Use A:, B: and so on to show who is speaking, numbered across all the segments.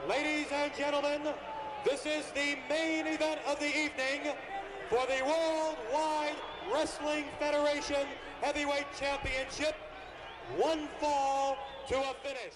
A: Ladies and gentlemen, this is the main event of the evening for the Worldwide Wrestling Federation Heavyweight Championship. One fall to a finish.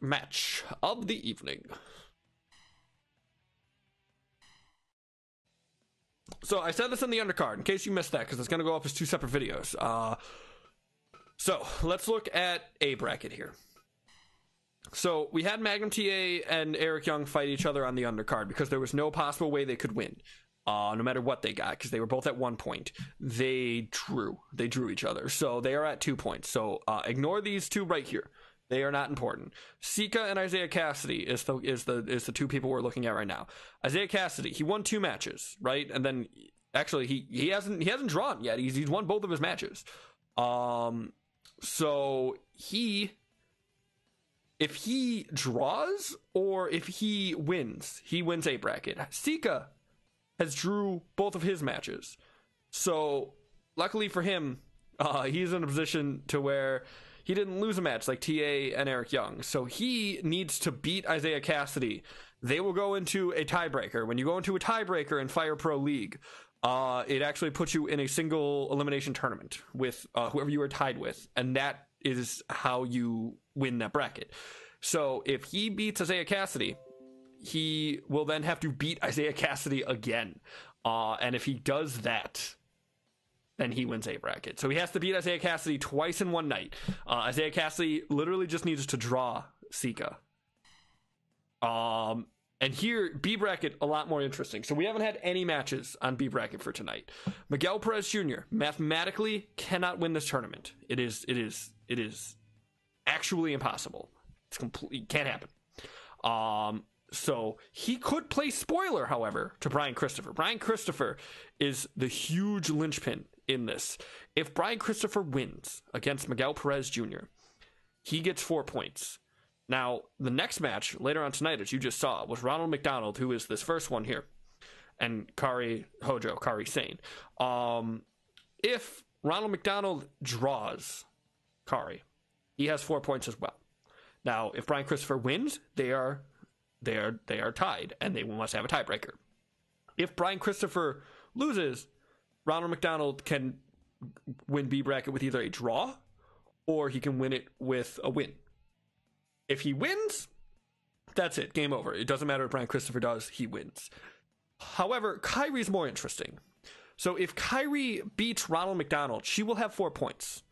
B: Match of the evening. So I said this in the undercard in case you missed that, because it's going to go up as two separate videos. So let's look at A bracket here. So we had Magnum TA and Eric Young fight each other on the undercard because there was no possible way they could win, no matter what they got, because they were both at 1 point. They drew each other, so they are at 2 points. So ignore these two right here. They are not important. Sika and Isaiah Cassidy is the two people we're looking at right now. Isaiah Cassidy, he won 2 matches, right? And then actually he hasn't drawn yet. He's won both of his matches. So if he draws or if he wins A bracket. Sika has drew both of his matches. So luckily for him, he's in a position to where he didn't lose a match like TA and Eric Young. So he needs to beat Isaiah Cassidy. They will go into a tiebreaker. When you go into a tiebreaker in Fire Pro League, it actually puts you in a single elimination tournament with whoever you are tied with. And that is how you win that bracket. So if he beats Isaiah Cassidy, he will then have to beat Isaiah Cassidy again. And if he does that, then he wins A bracket. So he has to beat Isaiah Cassidy twice in one night. Isaiah Cassidy literally just needs to draw Sika. And here, B bracket, a lot more interesting. So we haven't had any matches on B bracket for tonight. Miguel Perez Jr. mathematically cannot win this tournament. It is actually impossible. It's completely can't happen. So he could play spoiler, however, to Brian Christopher. Brian Christopher is the huge linchpin in this. If Brian Christopher wins against Miguel Perez Jr., he gets 4 points. Now, the next match later on tonight, as you just saw, was Ronald McDonald, who is this first one here, and Kari Sane. If Ronald McDonald draws Kari, he has 4 points as well. Now, if Brian Christopher wins, they are tied, and they must have a tiebreaker. If Brian Christopher loses, Ronald McDonald can win B bracket with either a draw or he can win it with a win. If he wins, that's it. Game over. It doesn't matter what Brian Christopher does. He wins. However, Kyrie's more interesting. So if Kyrie beats Ronald McDonald, she will have 4 points.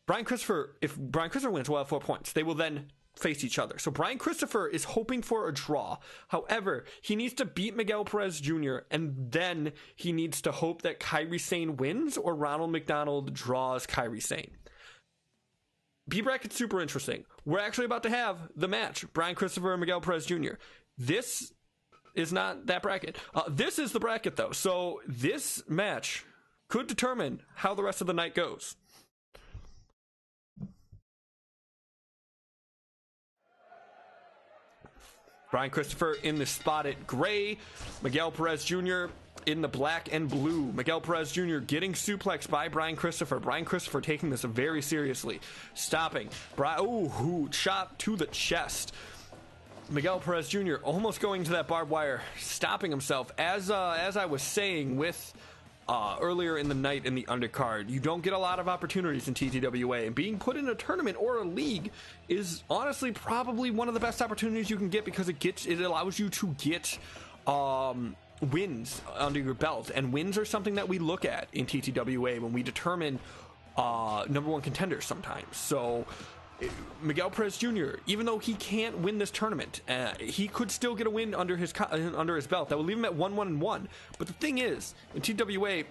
B: If Brian Christopher wins, will have 4 points. They will then face each other. So Brian Christopher is hoping for a draw. However, he needs to beat Miguel Perez Jr. and then he needs to hope that Kairi Sane wins or Ronald McDonald draws Kairi Sane. B bracket's super interesting. We're actually about to have the match, Brian Christopher and Miguel Perez Jr. This is not that bracket. This is the bracket though. So this match could determine how the rest of the night goes. Brian Christopher in the spot at gray. Miguel Perez Jr. in the black and blue. Miguel Perez Jr. getting suplexed by Brian Christopher. Brian Christopher taking this very seriously. Stopping. Shot to the chest. Miguel Perez Jr. almost going to that barbed wire, stopping himself. As I was saying with earlier in the night in the undercard, you don't get a lot of opportunities in TTWA, and being put in a tournament or a league is honestly probably one of the best opportunities you can get, because it allows you to get wins under your belt, and wins are something that we look at in TTWA when we determine number one contenders sometimes. So Miguel Perez Jr., even though he can't win this tournament, he could still get a win under his belt that would leave him at 1-1-1. But the thing is, in TTWA,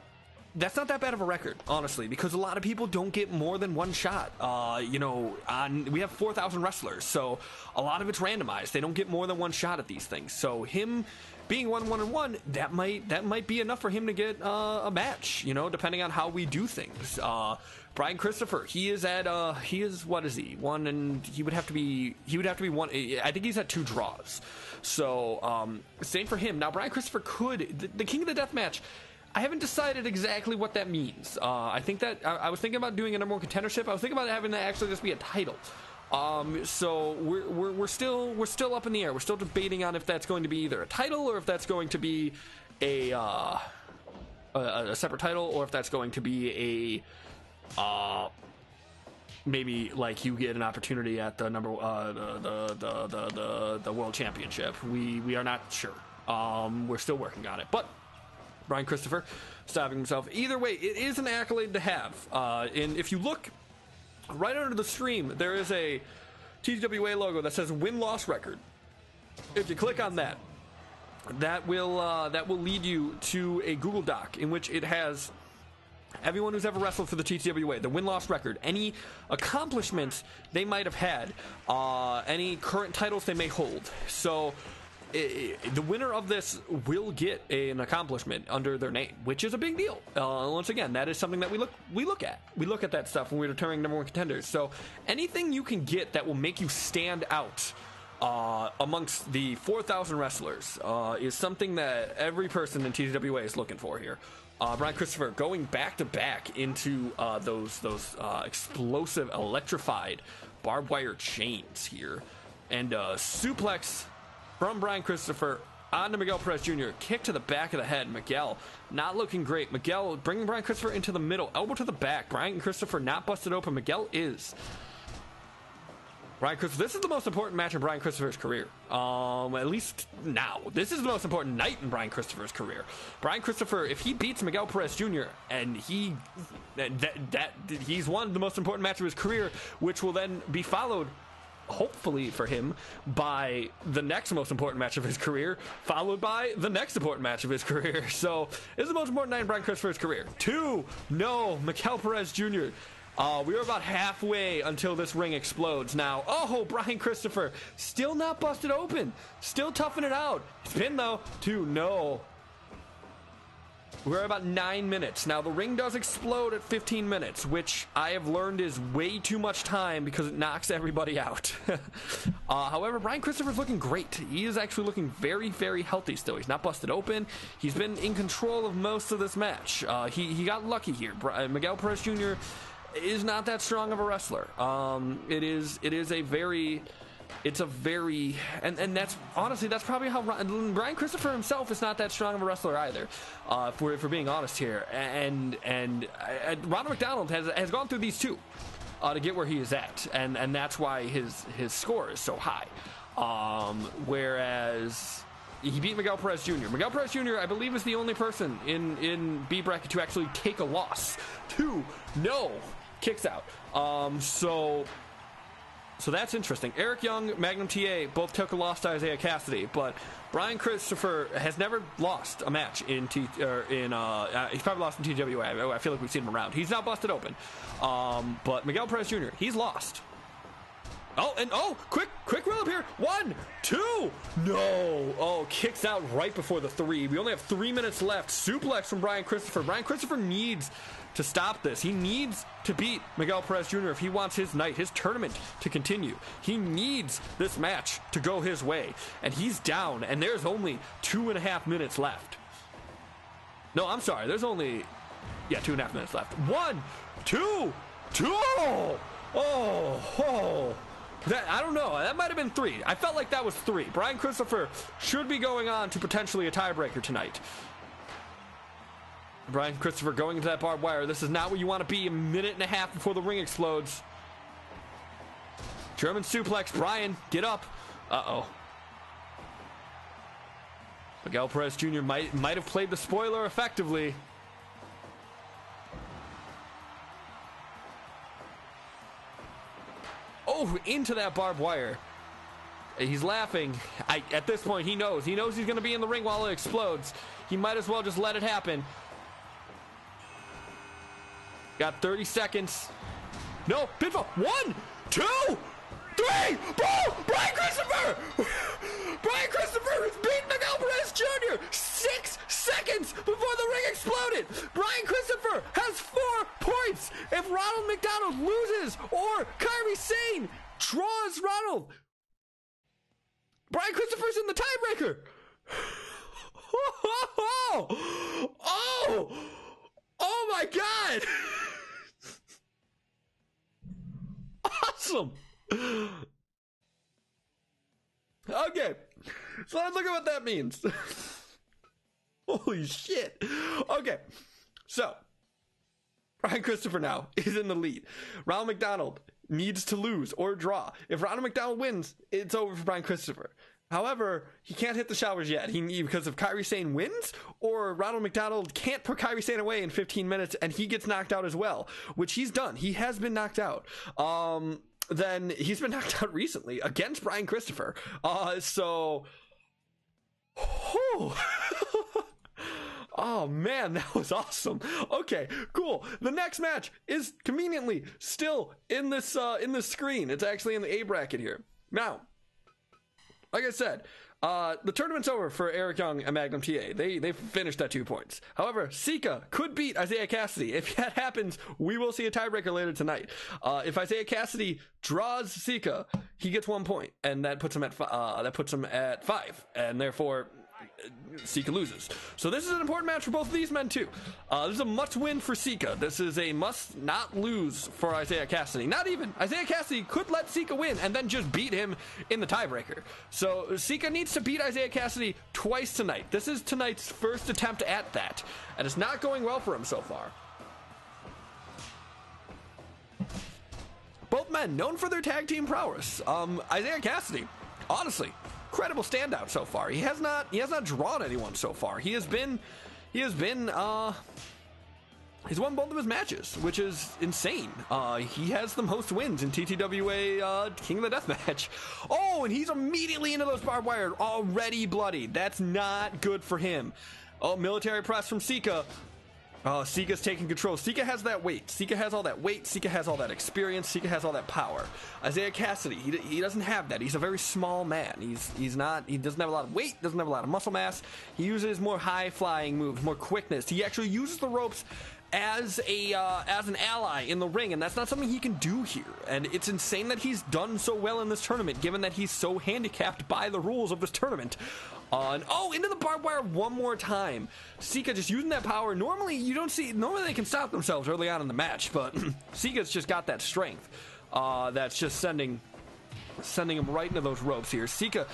B: that's not that bad of a record, honestly, because a lot of people don't get more than one shot. We have 4,000 wrestlers, so a lot of it's randomized. They don't get more than one shot at these things. So him being 1-1-1, that might be enough for him to get a match, depending on how we do things. Brian Christopher, he is what is he? One, and he would have to be one. I think he's at 2 draws. So same for him. Now Brian Christopher could, the king of the deathmatch, I haven't decided exactly what that means. I think that I was thinking about doing a number one contendership. I was thinking about having that actually just be a title. So we're still up in the air. We're still debating on if that's going to be either a title, or if that's going to be a separate title, or if that's going to be maybe like you get an opportunity at the the world championship. We are not sure. We're still working on it, but Brian Christopher stopping himself. Either way, it is an accolade to have. And if you look right under the stream, there is a TTWA logo that says win-loss record. If you click on that, that will lead you to a Google Doc in which it has everyone who's ever wrestled for the TTWA, the win-loss record, any accomplishments they might have had, any current titles they may hold. So the winner of this will get an accomplishment under their name, which is a big deal. Once again, that is something that we look at. We look at that stuff when we're determining number one contenders. So anything you can get that will make you stand out amongst the 4,000 wrestlers is something that every person in TTWA is looking for here. Brian Christopher going back to back into those explosive, electrified barbed wire chains here, and suplex from Brian Christopher onto Miguel Perez Jr. Kick to the back of the head. Miguel not looking great. Miguel bringing Brian Christopher into the middle, elbow to the back. Brian Christopher not busted open. Miguel is. Brian Christopher, this is the most important match in Brian Christopher's career. At least now. This is the most important night in Brian Christopher's career. Brian Christopher, if he beats Miguel Perez Jr., and he's won the most important match of his career, which will then be followed, hopefully for him, by the next most important match of his career, followed by the next important match of his career. So, this is the most important night in Brian Christopher's career. 2-0, Miguel Perez Jr. We are about halfway until this ring explodes now. Oh, Brian Christopher still not busted open. Still toughing it out. Spin though. 2-0. We're about 9 minutes. Now the ring does explode at 15 minutes, which I have learned is way too much time because it knocks everybody out. However, Brian Christopher's looking great. He is actually looking very, very healthy still. He's not busted open. He's been in control of most of this match. He got lucky here. Miguel Perez Jr. is not that strong of a wrestler. And that's honestly, that's probably how Brian Christopher himself is not that strong of a wrestler either, if we're being honest here. And Ronald McDonald has gone through these two to get where he is at, and that's why his score is so high. Whereas he beat Miguel Perez Jr. Miguel Perez Jr., I believe, is the only person in B bracket to actually take a loss. 2-0 kicks out. So that's interesting. Eric Young, Magnum TA, both took a loss to Isaiah Cassidy, but Brian Christopher has never lost a match he's probably lost in TWA. I feel like we've seen him around. He's not busted open. But Miguel Perez Jr., he's lost. Quick roll up here. 1, 2, no. Oh, kicks out right before the 3. We only have 3 minutes left. Suplex from Brian Christopher. Brian Christopher needs to stop this. He needs to beat Miguel Perez Jr. if he wants his night, his tournament to continue. He needs this match to go his way. And he's down, and there's only 2.5 minutes left. No, I'm sorry. There's only, 2.5 minutes left. 1, 2, 2. Oh. I don't know. That might have been 3. I felt like that was 3. Brian Christopher should be going on to potentially a tiebreaker tonight. Brian Christopher going into that barbed wire. This is not where you want to be a minute and a half before the ring explodes. German suplex. Brian, get up. Uh-oh. Miguel Perez Jr. might have played the spoiler effectively. Oh, into that barbed wire. He's laughing. At this point, he knows. He knows he's going to be in the ring while it explodes. He might as well just let it happen. Got 30 seconds. No, pinfall. 1, 2, 3. Bro, Brian Christopher! Brian Christopher has beaten Miguel Perez Jr. 6 seconds before the ring exploded. Brian Christopher has 4 points. If Ronald McDonald loses or Kyrie Sane draws Ronald, Brian Christopher's in the tiebreaker. Oh my God. Awesome. Okay, so let's look at what that means. Holy shit. Okay, so Brian Christopher now is in the lead. Ronald McDonald needs to lose or draw. If Ronald McDonald wins, it's over for Brian Christopher. However, he can't hit the showers yet. Because if Kyrie Sane wins, or Ronald McDonald can't put Kyrie Sane away in 15 minutes and he gets knocked out as well, which he's done. He has been knocked out. Then he's been knocked out recently against Brian Christopher. Oh man, that was awesome. Okay, cool. The next match is conveniently still in this screen. It's actually in the A bracket here. Now, like I said, the tournament's over for Eric Young and Magnum TA. They finished at 2 points. However, Sika could beat Isaiah Cassidy. If that happens, we will see a tiebreaker later tonight. If Isaiah Cassidy draws Sika, he gets 1 point, and that puts him at 5, and therefore Sika loses. So this is an important match for both of these men too. This is a must win for Sika. This is a must not lose for Isaiah Cassidy. Not even. Isaiah Cassidy could let Sika win and then just beat him in the tiebreaker. So Sika needs to beat Isaiah Cassidy twice tonight. This is tonight's first attempt at that, and it's not going well for him so far. Both men known for their tag team prowess. Isaiah Cassidy, honestly, incredible standout so far. He has not drawn anyone so far. He's won both of his matches, which is insane. He has the most wins in TTWA King of the Deathmatch. Oh, and he's immediately into those barbed wire, already bloodied. That's not good for him. Oh, military press from Sika. Sika's taking control. Sika has that weight. Sika has all that weight. Sika has all that experience. Sika has all that power. Isaiah Cassidy, he doesn't have that. He's a very small man. He doesn't have a lot of weight, doesn't have a lot of muscle mass. He uses more high-flying moves, more quickness. He actually uses the ropes as an ally in the ring, and that's not something he can do here. And it's insane that he's done so well in this tournament, given that he's so handicapped by the rules of this tournament. Into the barbed wire one more time. Sika just using that power. Normally they can stop themselves early on in the match, but Sika's just got that strength. That's just sending him right into those ropes here. Sika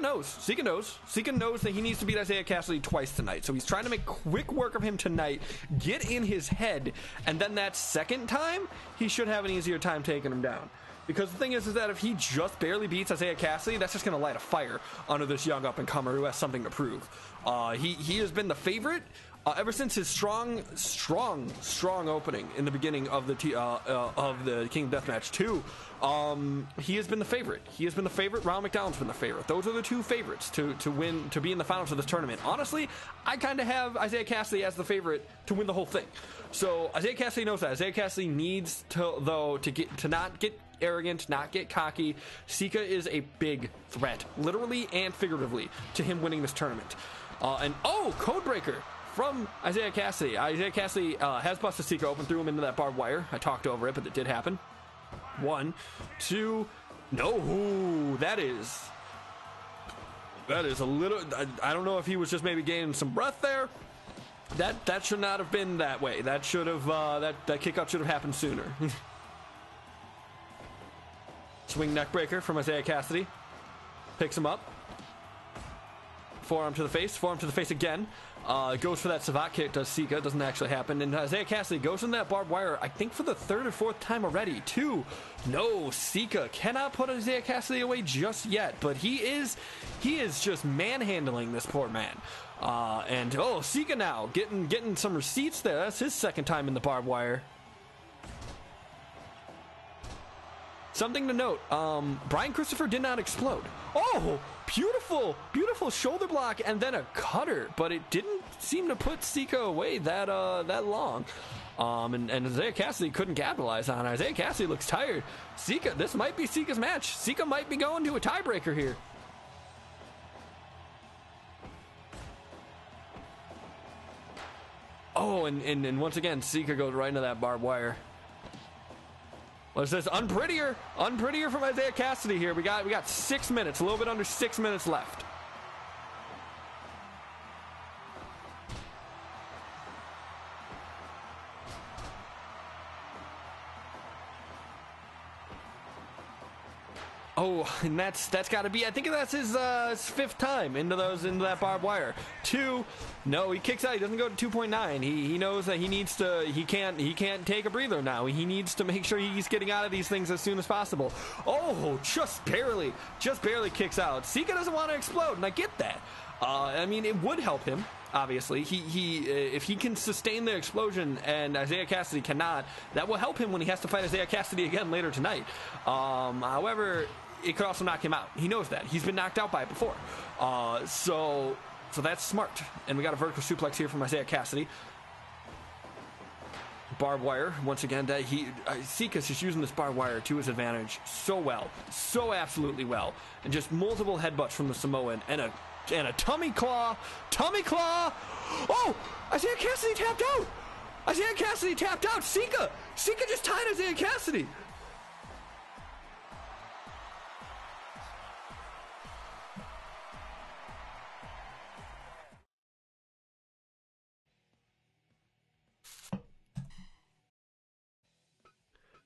B: knows that he needs to beat Isaiah Cassidy twice tonight. So he's trying to make quick work of him tonight, get in his head, and then that second time, he should have an easier time taking him down. Because the thing is that if he just barely beats Isaiah Cassidy, that's just going to light a fire under this young up-and-comer who has something to prove. He has been the favorite ever since his strong opening in the beginning of the King of Deathmatch 2. He has been the favorite. Ronald McDonald's been the favorite. Those are the two favorites to be in the finals of this tournament. Honestly, I kind of have Isaiah Cassidy as the favorite to win the whole thing. So Isaiah Cassidy knows that. Isaiah Cassidy needs to not get arrogant, not get cocky. Sika is a big threat, literally and figuratively, to him winning this tournament. Codebreaker from Isaiah Cassidy. Isaiah Cassidy has busted Sika open, threw him into that barbed wire. I talked over it, but it did happen. 1, 2, no, that is a little, I don't know if he was just maybe gaining some breath there. That should not have been that way. That should have that kick out should have happened sooner. Swing neck breaker from Isaiah Cassidy. Picks him up. Forearm to the face again. Goes for that Savate kick, does Sika, doesn't actually happen. And Isaiah Cassidy goes into that barbed wire, I think for the third or fourth time already. Two. No, Sika cannot put Isaiah Cassidy away just yet, but he is just manhandling this poor man. And Sika now getting some receipts there. That's his second time in the barbed wire. Something to note, Brian Christopher did not explode. Oh, beautiful shoulder block and then a cutter, but it didn't seem to put Sika away that long. And Isaiah Cassidy couldn't capitalize on it. Isaiah Cassidy looks tired. Sika, this might be Sika's match. Sika might be going to a tiebreaker here. Oh, and once again, Sika goes right into that barbed wire. What's this? Unprettier from Isaiah Cassidy here. We got 6 minutes, a little bit under 6 minutes left. Oh, and that's got to be, I think that's his fifth time into that barbed wire. Two, no, he kicks out. He doesn't go to 2.9. He knows that he can't take a breather now. He needs to make sure he's getting out of these things as soon as possible. Oh, just barely kicks out. Sika doesn't want to explode, and I get that. I mean, it would help him. Obviously, if he can sustain the explosion and Isaiah Cassidy cannot, that will help him when he has to fight Isaiah Cassidy again later tonight. However, it could also knock him out. He knows that. He's been knocked out by it before. So that's smart. And we got a vertical suplex here from Isaiah Cassidy. Barbed wire, once again, that Sika's just using this barbed wire to his advantage so well. So absolutely well. And just multiple headbutts from the Samoan and a tummy claw. Oh, Isaiah Cassidy tapped out. Sika just tied Isaiah Cassidy.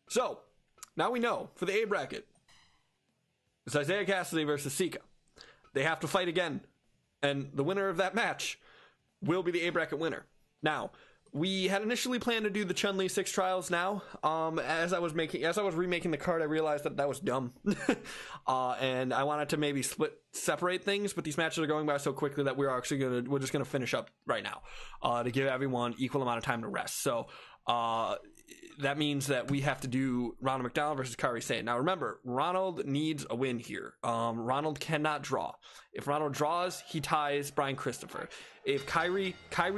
B: So, now we know, for the A bracket, it's Isaiah Cassidy versus Sika. They have to fight again, and the winner of that match will be the A bracket winner. Now, we had initially planned to do the Chun-Li 6 trials now. As I was remaking the card, I realized that was dumb. And I wanted to maybe separate things, but these matches are going by so quickly that we're just gonna finish up right now, to give everyone equal amount of time to rest. So, that means that we have to do Ronald McDonald versus Kairi Sane. Now remember, Ronald needs a win here. Ronald cannot draw. If Ronald draws, he ties Brian Christopher. If Kairi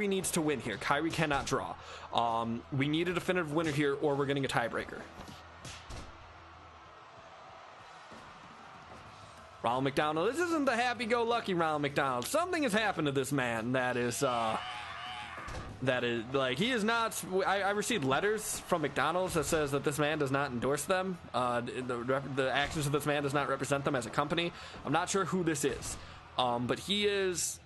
B: needs to win here. Kairi cannot draw. We need a definitive winner here, or we're getting a tiebreaker. Ronald McDonald. This isn't the happy-go-lucky Ronald McDonald. Something has happened to this man that is like, he is not. I received letters from McDonald's that says that this man does not endorse them. The actions of this man does not represent them as a company. I'm not sure who this is, but he is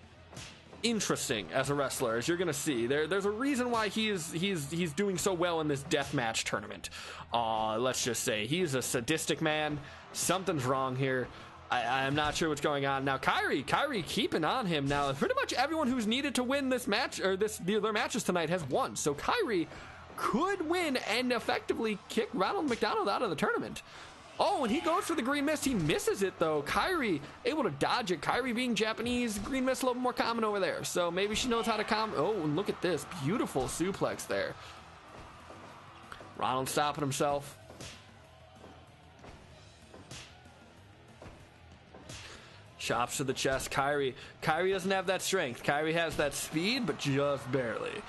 B: interesting as a wrestler, as you're gonna see. There's a reason why he's doing so well in this deathmatch tournament. Let's just say he's a sadistic man. Something's wrong here. I'm not sure what's going on. Now, Kairi keeping on him. Now, pretty much everyone who's needed to win this match, or their matches tonight, has won. So Kairi could win and effectively kick Ronald McDonald out of the tournament. Oh, and he goes for the green mist. He misses it, though. Kairi able to dodge it. Kairi being Japanese, green mist a little more common over there. So maybe she knows how to Oh, and look at this. Beautiful suplex there. Ronald stopping himself. Chops to the chest. Kairi doesn't have that strength. Kairi has that speed, but just barely.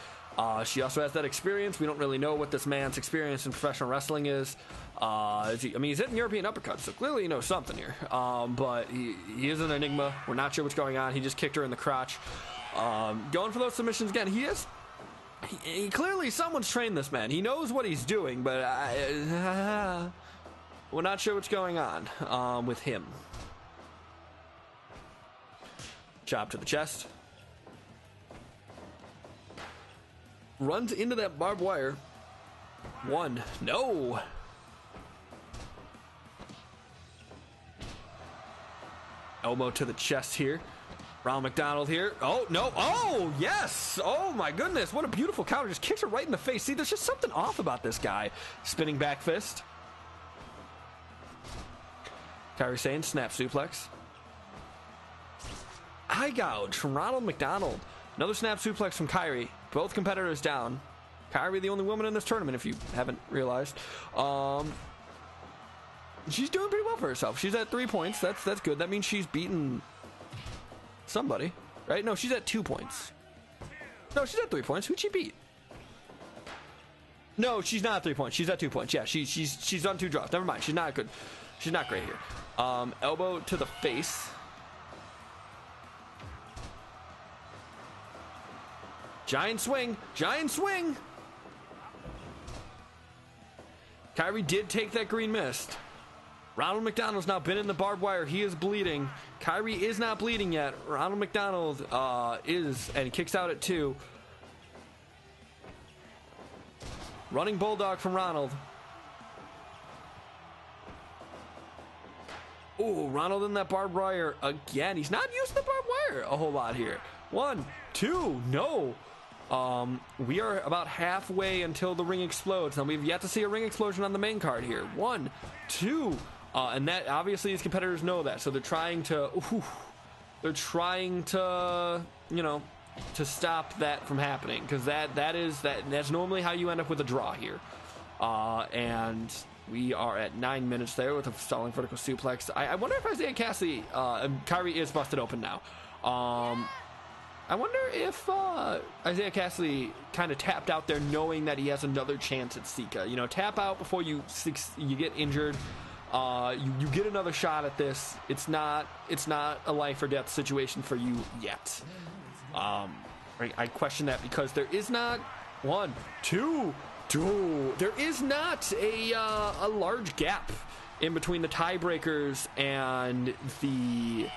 B: She also has that experience. We don't really know what this man's experience in professional wrestling is. He's hitting European uppercuts, so clearly he knows something here. But he is an enigma. We're not sure what's going on. He just kicked her in the crotch. Going for those submissions again. He clearly, someone's trained this man. He knows what he's doing, but we're not sure what's going on with him. Chop to the chest. runs into that barbed wire. One. No. Elbow to the chest here. Ronald McDonald here. Oh, no. Oh, yes. Oh, my goodness. What a beautiful counter. Just kicks her right in the face. See, there's just something off about this guy. Spinning back fist. Kairi Sane, snap suplex. Eye gouge from Ronald McDonald. Another snap suplex from Kairi. Both competitors down. Kairi, the only woman in this tournament, if you haven't realized. She's doing pretty well for herself. She's at 3 points. That's good. That means she's beaten somebody, right? No, she's at 2 points. No, she's at 3 points. Who'd she beat? No, she's not at 3 points. She's at 2 points. Yeah, she's done 2 draws. Never mind. She's not good. She's not great here. Elbow to the face. Giant swing. Giant swing. Kairi did take that green mist. Ronald McDonald's now been in the barbed wire. He is bleeding. Kairi is not bleeding yet. Ronald McDonald is, and he kicks out at 2. Running bulldog from Ronald. Oh, Ronald in that barbed wire again. He's not using the barbed wire a whole lot here. 1, 2, no. We are about halfway until the ring explodes. Now, we've yet to see a ring explosion on the main card here. 1, 2. And that, obviously, these competitors know that. So they're trying to, you know, to stop that from happening. Because that's normally how you end up with a draw here. And we are at 9 minutes there with a stalling vertical suplex. I wonder if Isaiah Cassidy, Kairi is busted open now. I wonder if Isaiah Cassidy kind of tapped out there knowing that he has another chance at Sika. You know, tap out before you get injured. You get another shot at this. It's not a life or death situation for you yet. I question that because there is not 1, 2. There is not a large gap in between the tiebreakers and the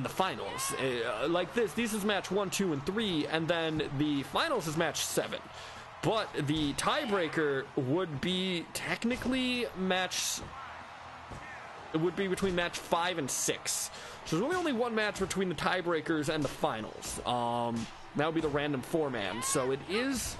B: finals. Like this is match 1, 2, and 3, and then the finals is match 7. But the tiebreaker would be technically it would be between match 5 and 6. So there's only one match between the tiebreakers and the finals. That would be the random 4-man. So it is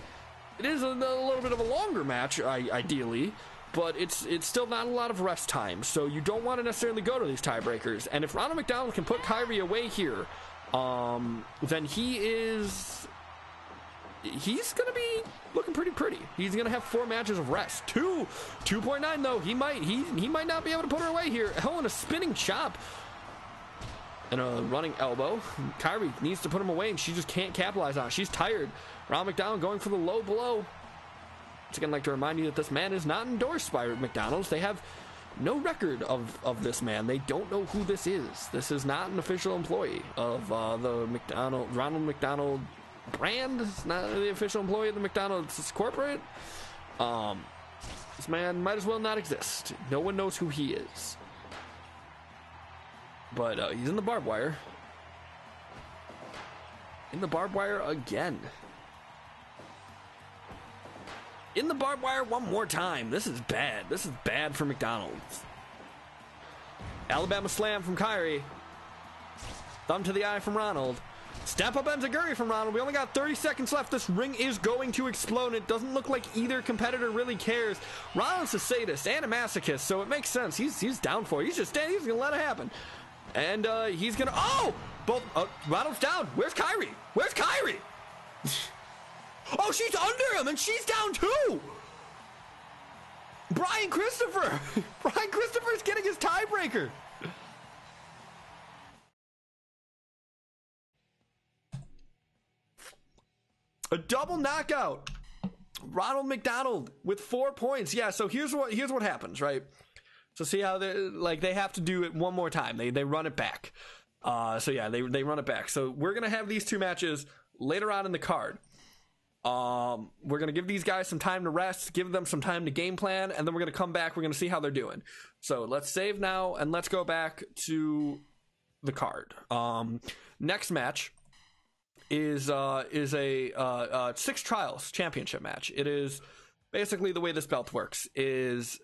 B: a little bit of a longer match, ideally, but it's still not a lot of rest time. So you don't want to necessarily go to these tiebreakers. And if Ronald McDonald can put Kairi away here, then he's going to be looking pretty. He's going to have 4 matches of rest. 2.9 though. He might not be able to put her away here. Hell, and a spinning chop and a running elbow. Kairi needs to put him away, and she just can't capitalize on it. She's tired. Ronald McDonald going for the low blow. Once again, I'd like to remind you that this man is not endorsed by McDonald's. They have no record of this man. They don't know who this is. This is not an official employee of the Ronald McDonald brand. It's not the official employee of the McDonald's corporate. This man might as well not exist. No one knows who he is. But he's in the barbed wire. In the barbed wire again. In the barbed wire one more time. This is bad. This is bad for McDonald's. Alabama slam from Kairi. Thumb to the eye from Ronald. Step up enziguri from Ronald. We only got 30 seconds left. This ring is going to explode. It doesn't look like either competitor really cares. Ronald's a sadist and a masochist, so it makes sense. He's down for it. He's going to let it happen. And he's going to... Oh! Ronald's down. Where's Kairi? Where's Kairi? Oh, she's under him, and she's down too! Brian Christopher! Brian Christopher's getting his tiebreaker! A double knockout! Ronald McDonald with 4 points. Yeah, so here's what happens, right? So see how they have to do it one more time. They run it back. So yeah, they run it back. So we're gonna have these 2 matches later on in the card. We're gonna give these guys some time to rest, give them some time to game plan, and then we're gonna come back. We're gonna see how they're doing. So let's save now and let's go back to the card. Next match is a 6 trials championship match. It is basically the way this belt works is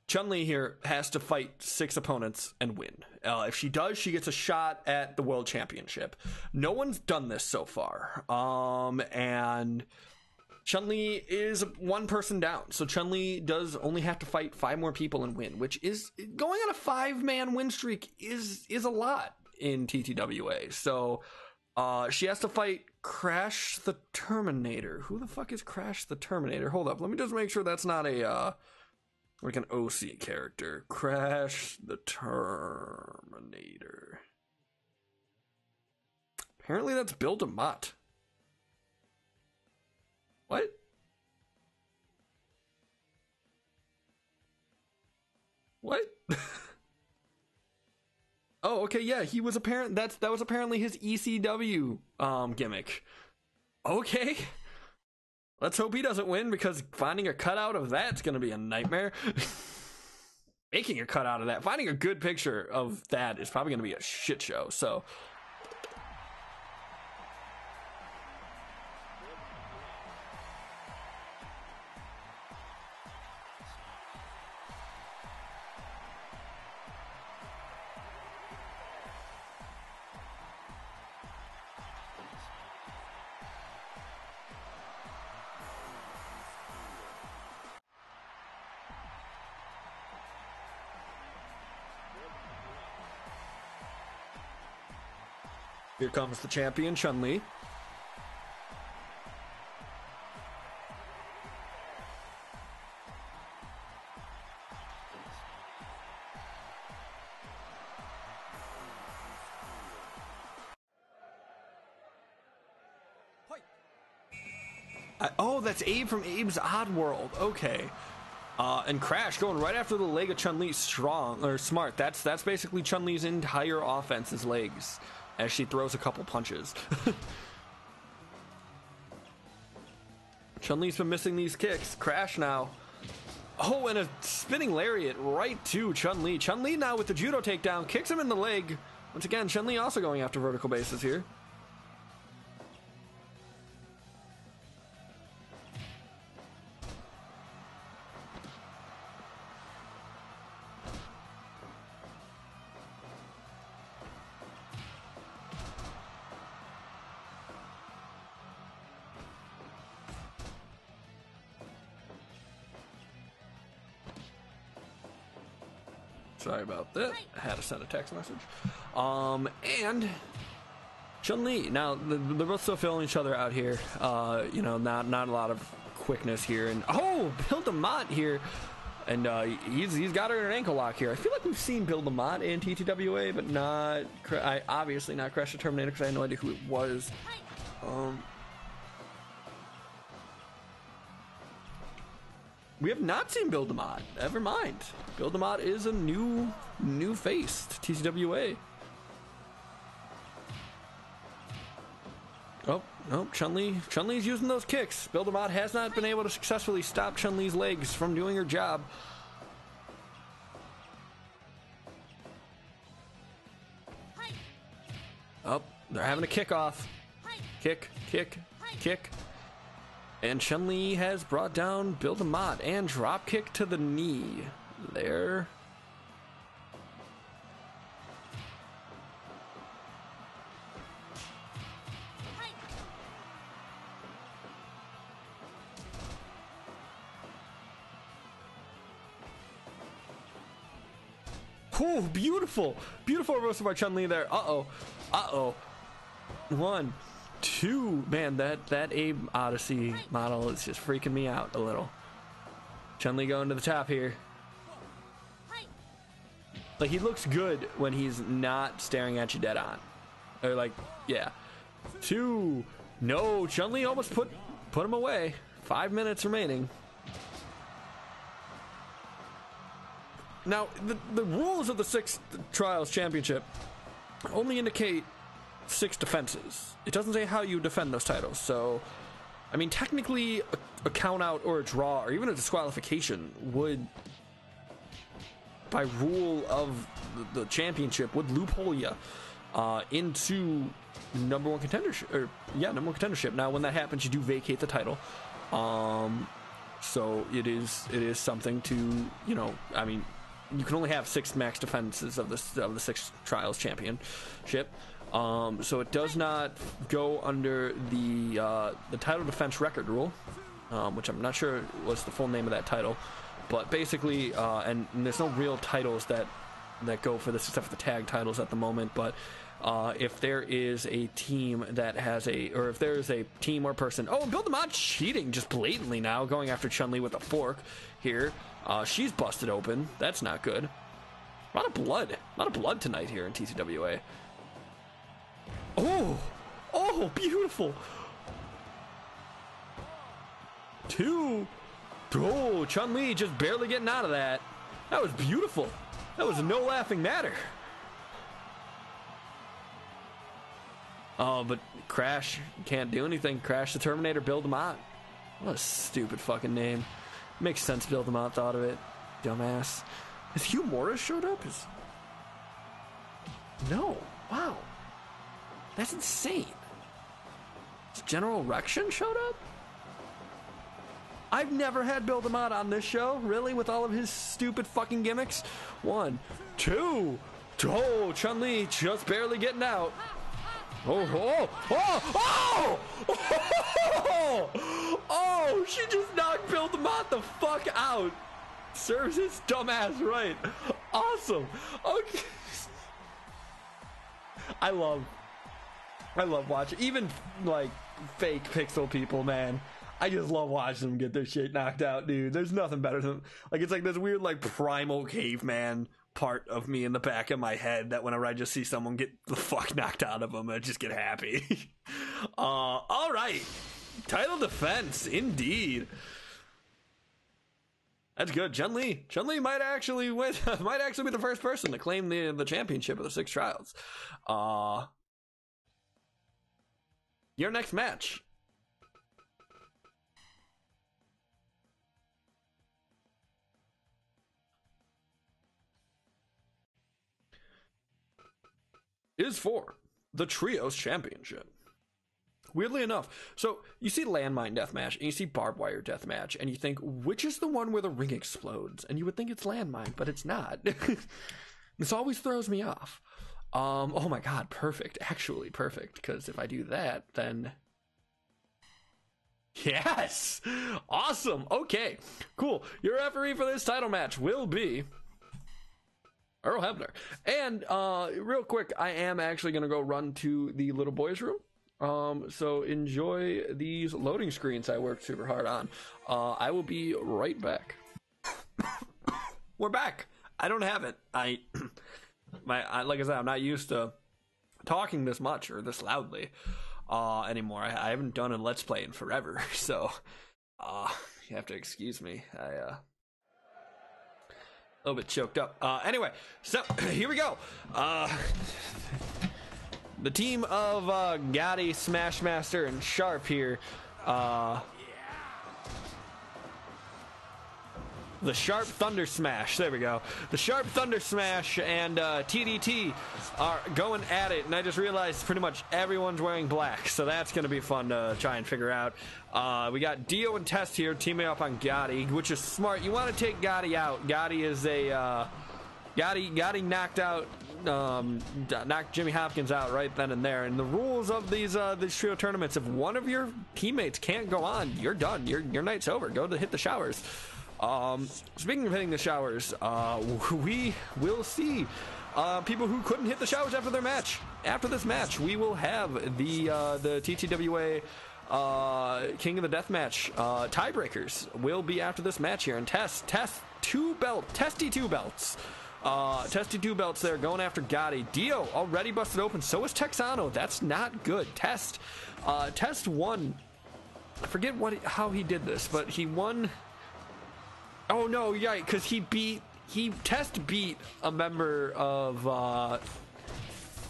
B: Chun-Li here has to fight 6 opponents and win. If she does, she gets a shot at the world championship. No one's done this so far. And Chun-Li is 1 person down. So Chun-Li does only have to fight 5 more people and win, which is going on a 5-man win streak is a lot in TTWA. So she has to fight Crash the Terminator. Who the fuck is Crash the Terminator? Hold up. Let me just make sure that's not a like an OC character. Crash the Terminator. Apparently that's Bill DeMott. What? What? Oh, okay, yeah, he was that was apparently his ECW gimmick. Okay. Let's hope he doesn't win, because finding a cutout of that's going to be a nightmare. Making a cutout of that, finding a good picture of that is probably going to be a shit show. So here comes the champion, Chun-Li. Oh, that's Abe from Abe's Odd World. Okay. And Crash going right after the leg of Chun-Li. Strong or smart. That's basically Chun-Li's entire offense is legs, as she throws a couple punches. Chun-Li's been missing these kicks. Crash now. Oh, and a spinning lariat right to Chun-Li. Chun-Li now with the judo takedown. Kicks him in the leg. Once again, Chun-Li also going after vertical bases here. Sorry about that. I had to send a text message. And Chun-Li. Now, they're both still filling each other out here. You know, not a lot of quickness here. And oh, Bill DeMott here. And he's got her in an ankle lock here. I feel like we've seen Bill DeMott in TTWA, but obviously not Crash the Terminator, because I had no idea who it was. We have not seen Bill DeMott. Never mind. Bill DeMott is a new face to TTWA. Oh, no, Chun-Li's using those kicks. Bill DeMott has not been able to successfully stop Chun-Li's legs from doing her job. Oh, they're having a kickoff. Kick. And Chun-Li has brought down Bill DeMott and drop kick to the knee. There. Oh, beautiful reversal by Chun-Li there. Uh-oh. 1, 2. Man, that Abe Odyssey model is just freaking me out a little. Chun-Li going to the top here. Like, he looks good when he's not staring at you dead on. Or like, yeah. 2. No, Chun-Li almost put him away. 5 minutes remaining. Now, the rules of the 6 Trials Championship only indicate 6 defenses. It doesn't say how you defend those titles. So, I mean, technically, a count out or a draw or even a disqualification would, by rule of the championship, would loophole you into number one contendership. Number one contendership. Now, when that happens, you do vacate the title. So it is something to, I mean, you can only have 6 max defenses of the 6 trials championship. So it does not go under the title defense record rule, which I'm not sure was the full name of that title. But basically, and there's no real titles that go for this except for the tag titles at the moment. But if there is a team that has or if there is a team or person, Build Them Out cheating just blatantly now, going after Chun-Li with a fork here. She's busted open. That's not good. A lot of blood tonight here in TTWA. Oh, beautiful. 2. Oh, Chun-Li just barely getting out of that. That was beautiful. That was no laughing matter. Oh, but Crash can't do anything. Crash the Terminator, Build Them Out. What a stupid fucking name. Makes sense Build Them Out thought of it. Dumbass. Has Hugh Morris showed up? No. Wow. That's insane. Has General Erection showed up? I've never had Build Them Out on this show, really, with all of his stupid fucking gimmicks. 1, 2. Oh, Chun-Li just barely getting out. Oh, she just knocked Build Them Out the fuck out. Serves his dumbass right. Awesome. Okay. I love watching, even like fake pixel people, man. I just love watching them get their shit knocked out, dude. There's nothing better than, like, it's like this weird, like, primal caveman part of me in the back of my head that whenever I just see someone get the fuck knocked out of them, I just get happy. All right. Title defense, indeed. That's good. Chun-Li might actually win. Might actually be the first person to claim the championship of the 6 trials. Your next match. Is for the Trios Championship. Weirdly enough, so you see Landmine Deathmatch and you see Barbed Wire Deathmatch, and you think, which is the one where the ring explodes? And you would think it's Landmine, but it's not. This always throws me off. Oh my god, perfect. Actually perfect, because if I do that, then... Yes! Awesome! Okay, cool. Your referee for this title match will be... Earl Hebner. And real quick, I am actually going to go run to the little boys' room. So enjoy these loading screens I worked super hard on. I will be right back. We're back. I don't have it. Like I said, I'm not used to talking this much or this loudly anymore. I haven't done a Let's Play in forever. So you have to excuse me. A little bit choked up. Anyway, so here we go. The team of Gotti, Smashmaster, and Sharp here. The Sharp Thunder Smash. There we go. The Sharp Thunder Smash and TDT are going at it, and I just realized pretty much everyone's wearing black, so that's going to be fun to try and figure out. We got Dio and Test here teaming up on Gotti, which is smart. You want to take Gotti out. Gotti is a... Gotti knocked Jimmy Hopkins out right then and there. And the rules of these trio tournaments, if one of your teammates can't go on, you're done. Your night's over. Go to hit the showers. Speaking of hitting the showers, we will see people who couldn't hit the showers after their match. After this match, we will have the TTWA King of the Deathmatch tiebreakers will be after this match here. And Testy 2 belts. Testy 2 belts there going after Gotti. Dio already busted open. So is Texano. That's not good. Test won. I forget how he did this, but he won. Oh no, yeah, because Test beat a member of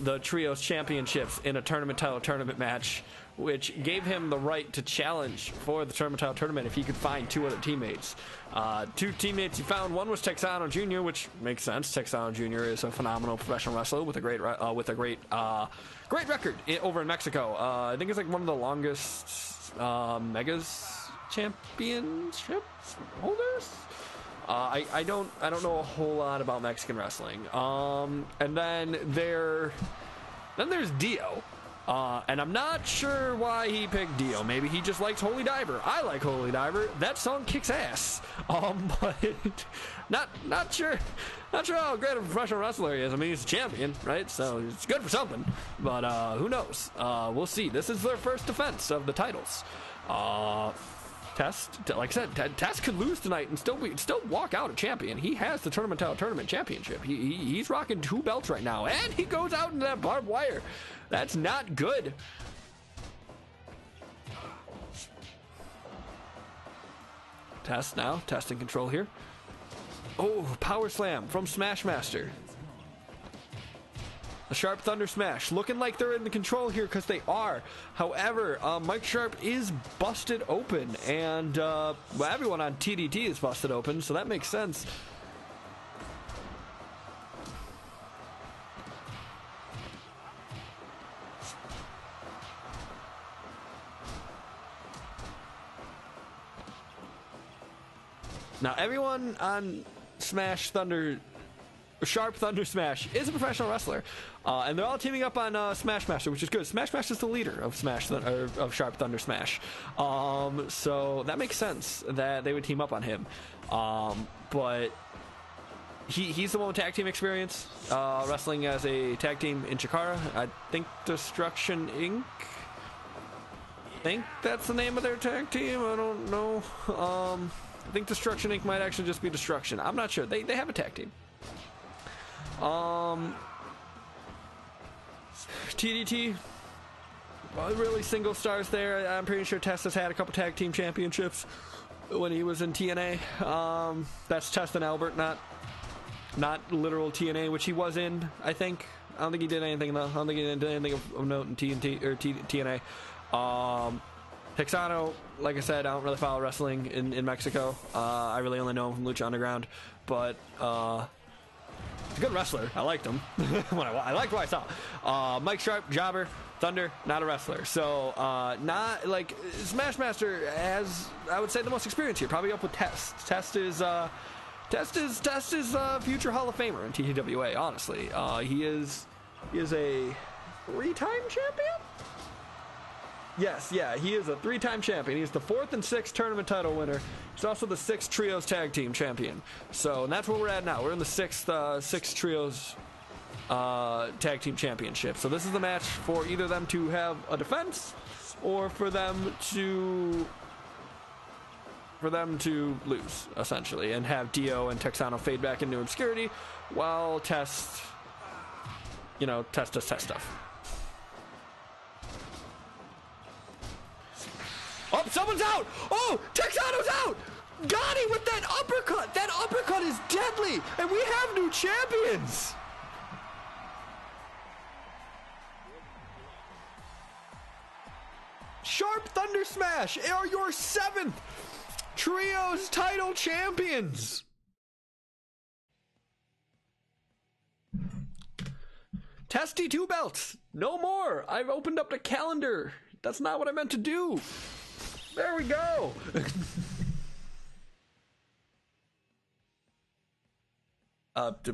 B: the Trios Championships in a tournament title tournament match, which gave him the right to challenge for the tournament title tournament if he could find two other teammates. Two teammates he found. One was Texano Jr., which makes sense. Texano Jr. is a phenomenal professional wrestler with a great record over in Mexico. I think it's like one of the longest Megas championship holders. I don't know a whole lot about Mexican wrestling. And then there's Dio. And I'm not sure why he picked Dio. Maybe he just likes Holy Diver. I like Holy Diver. That song kicks ass. But not sure how great a professional wrestler he is. I mean, he's a champion, right? So it's good for something. But who knows? We'll see. This is their first defense of the titles. Test, like I said, Test could lose tonight and still walk out a champion. He has the tournament championship. He's rocking 2 belts right now, and he goes out into that barbed wire. That's not good. Test now, Test in control here. Oh, power slam from Smashmaster. A Sharp Thunder Smash, looking like they're in the control here because they are. However, Mike Sharp is busted open, and well, everyone on TDT is busted open, so that makes sense. Now, everyone on Sharp Thunder Smash is a professional wrestler, and they're all teaming up on Smashmaster, which is good. Smashmaster is the leader of Sharp Thunder Smash, so that makes sense that they would team up on him. But he's the one with tag team experience, wrestling as a tag team in Chikara. I think Destruction Inc. I think that's the name of their tag team. I don't know. I think Destruction Inc. might actually just be Destruction. I'm not sure. They have a tag team. TDT, really single stars there. I'm pretty sure Test has had a couple tag team championships when he was in TNA. That's Test and Albert, not literal TNA, which he was in, I think. I don't think he did anything though. I don't think he did anything of note in TNA. Texano, like I said, I don't really follow wrestling in Mexico. I really only know him from Lucha Underground, but he's a good wrestler. I liked him. I liked what I saw. Mike Sharp, jobber. Thunder, not a wrestler. So, not like Smashmaster has, I would say, the most experience here. Probably up with Test. Test is future Hall of Famer in TTWA. Honestly, he is a 3-time champion. Yes, yeah, he is a 3-time champion. He's the 4th and 6th tournament title winner. He's also the 6th Trios Tag Team champion. So, and that's where we're at now. We're in the 6th Trios Tag Team Championship. So this is the match for either them to have a defense or for them to lose, essentially, and have Dio and Texano fade back into obscurity while Test does Test stuff. Oh, someone's out! Oh, Texano's out! Got him with that uppercut! That uppercut is deadly! And we have new champions! Sharp Thunder Smash are your 7th Trios title champions! Testy 2 belts! No more! I've opened up the calendar! That's not what I meant to do! There we go! Aren't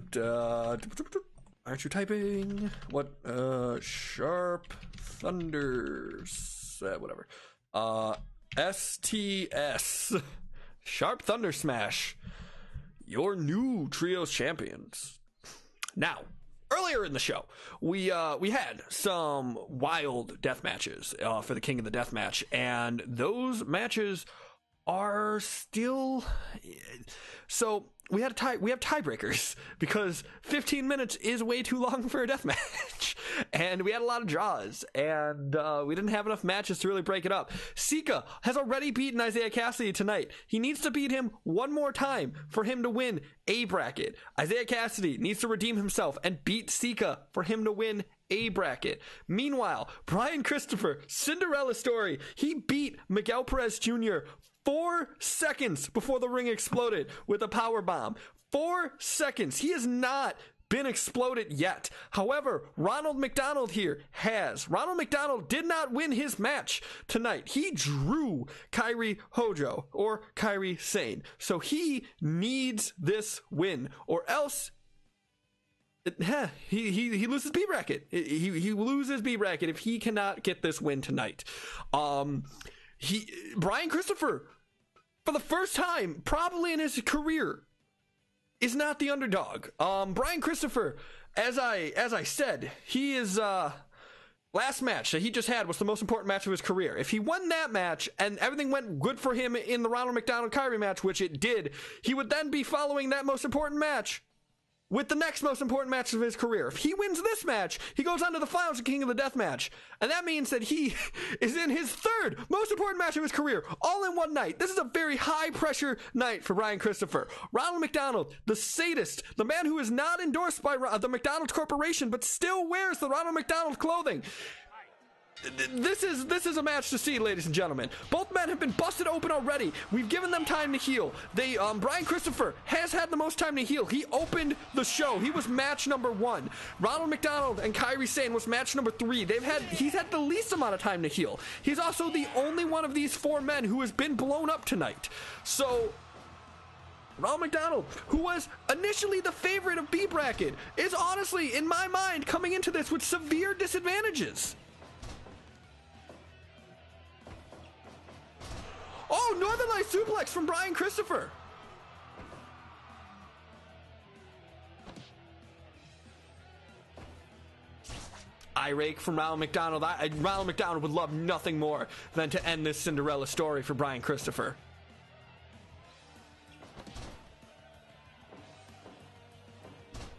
B: you typing? What? Sharp Thunders. Whatever. STS. Sharp Thunder Smash. Your new Trios champions. Now, earlier in the show, we had some wild death matches for the King of the Deathmatch, and those matches are still. So we have tiebreakers because 15 minutes is way too long for a death match, and we had a lot of draws, and we didn't have enough matches to really break it up. Sika has already beaten Isaiah Cassidy tonight. He needs to beat him one more time for him to win a bracket. Isaiah Cassidy needs to redeem himself and beat Sika for him to win A bracket. Meanwhile, Brian Christopher, Cinderella story. He beat Miguel Perez Jr. 4 seconds before the ring exploded with a power bomb. 4 seconds. He has not been exploded yet. However, Ronald McDonald here has. Ronald McDonald did not win his match tonight. He drew Kairi Hojo or Kairi Sane. So he needs this win or else he loses B bracket. He loses B bracket if he cannot get this win tonight. Brian Christopher, for the first time probably in his career, is not the underdog. Brian Christopher, as I said, he is last match that he just had was the most important match of his career. If he won that match and everything went good for him in the Ronald McDonald Kyrie match, which it did, he would then be following that most important match with the next most important match of his career. If he wins this match, he goes on to the finals of King of the Deathmatch. And that means that he is in his third most important match of his career, all in one night. This is a very high-pressure night for Brian Christopher. Ronald McDonald, the sadist, the man who is not endorsed by the McDonald's Corporation, but still wears the Ronald McDonald clothing. This is a match to see, ladies and gentlemen. Both men have been busted open already. We've given them time to heal. Brian Christopher has had the most time to heal. He opened the show. He was match number 1. Ronald McDonald and Kairi Sane was match number 3. He's had the least amount of time to heal. He's also the only one of these 4 men who has been blown up tonight. So Ronald McDonald, who was initially the favorite of B bracket, is honestly, in my mind, coming into this with severe disadvantages. Oh, Northern Light suplex from Brian Christopher. Eye rake from Ronald McDonald. Ronald McDonald would love nothing more than to end this Cinderella story for Brian Christopher.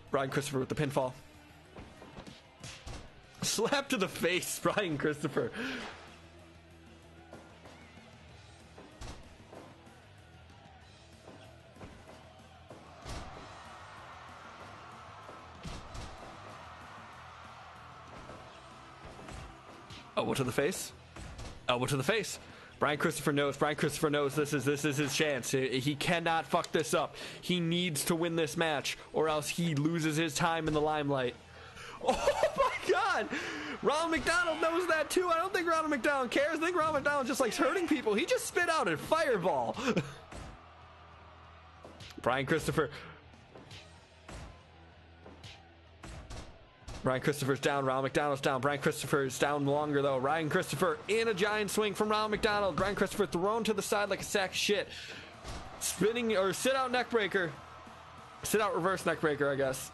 B: Brian Christopher with the pinfall. Slap to the face, Brian Christopher. Elbow to the face. Elbow to the face. Brian Christopher knows. Brian Christopher knows this is his chance. He cannot fuck this up. He needs to win this match, or else he loses his time in the limelight. Oh my God! Ronald McDonald knows that too. I don't think Ronald McDonald cares. I think Ronald McDonald just likes hurting people. He just spit out a fireball. Brian Christopher's down. Ronald McDonald's down. Brian Christopher's down longer, though. Brian Christopher in a giant swing from Ronald McDonald. Brian Christopher thrown to the side like a sack of shit. Spinning or sit out neck breaker. Sit out reverse neck breaker, I guess.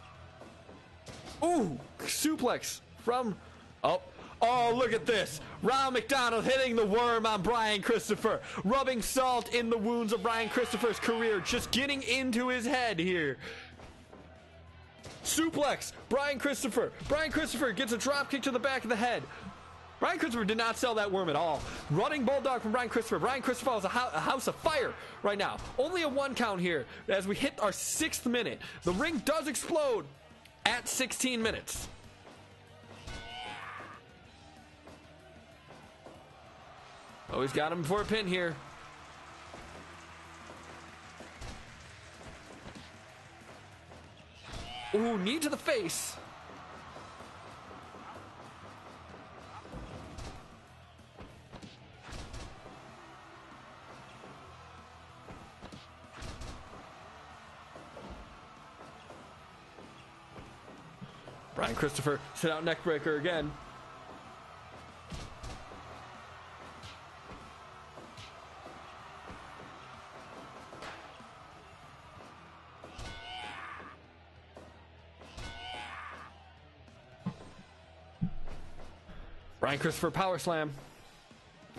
B: Ooh, suplex from. Oh, look at this. Ronald McDonald hitting the worm on Brian Christopher. Rubbing salt in the wounds of Brian Christopher's career. Just getting into his head here. Suplex, Brian Christopher. Brian Christopher gets a drop kick to the back of the head. Brian Christopher did not sell that worm at all. Running bulldog from Brian Christopher. Brian Christopher is a house of fire right now. Only a 1 count here as we hit our 6th minute. The ring does explode at 16 minutes. Oh, he's got him for a pin here. Ooh, knee to the face. Brian Christopher, sit out neck breaker again. Brian Christopher power slam.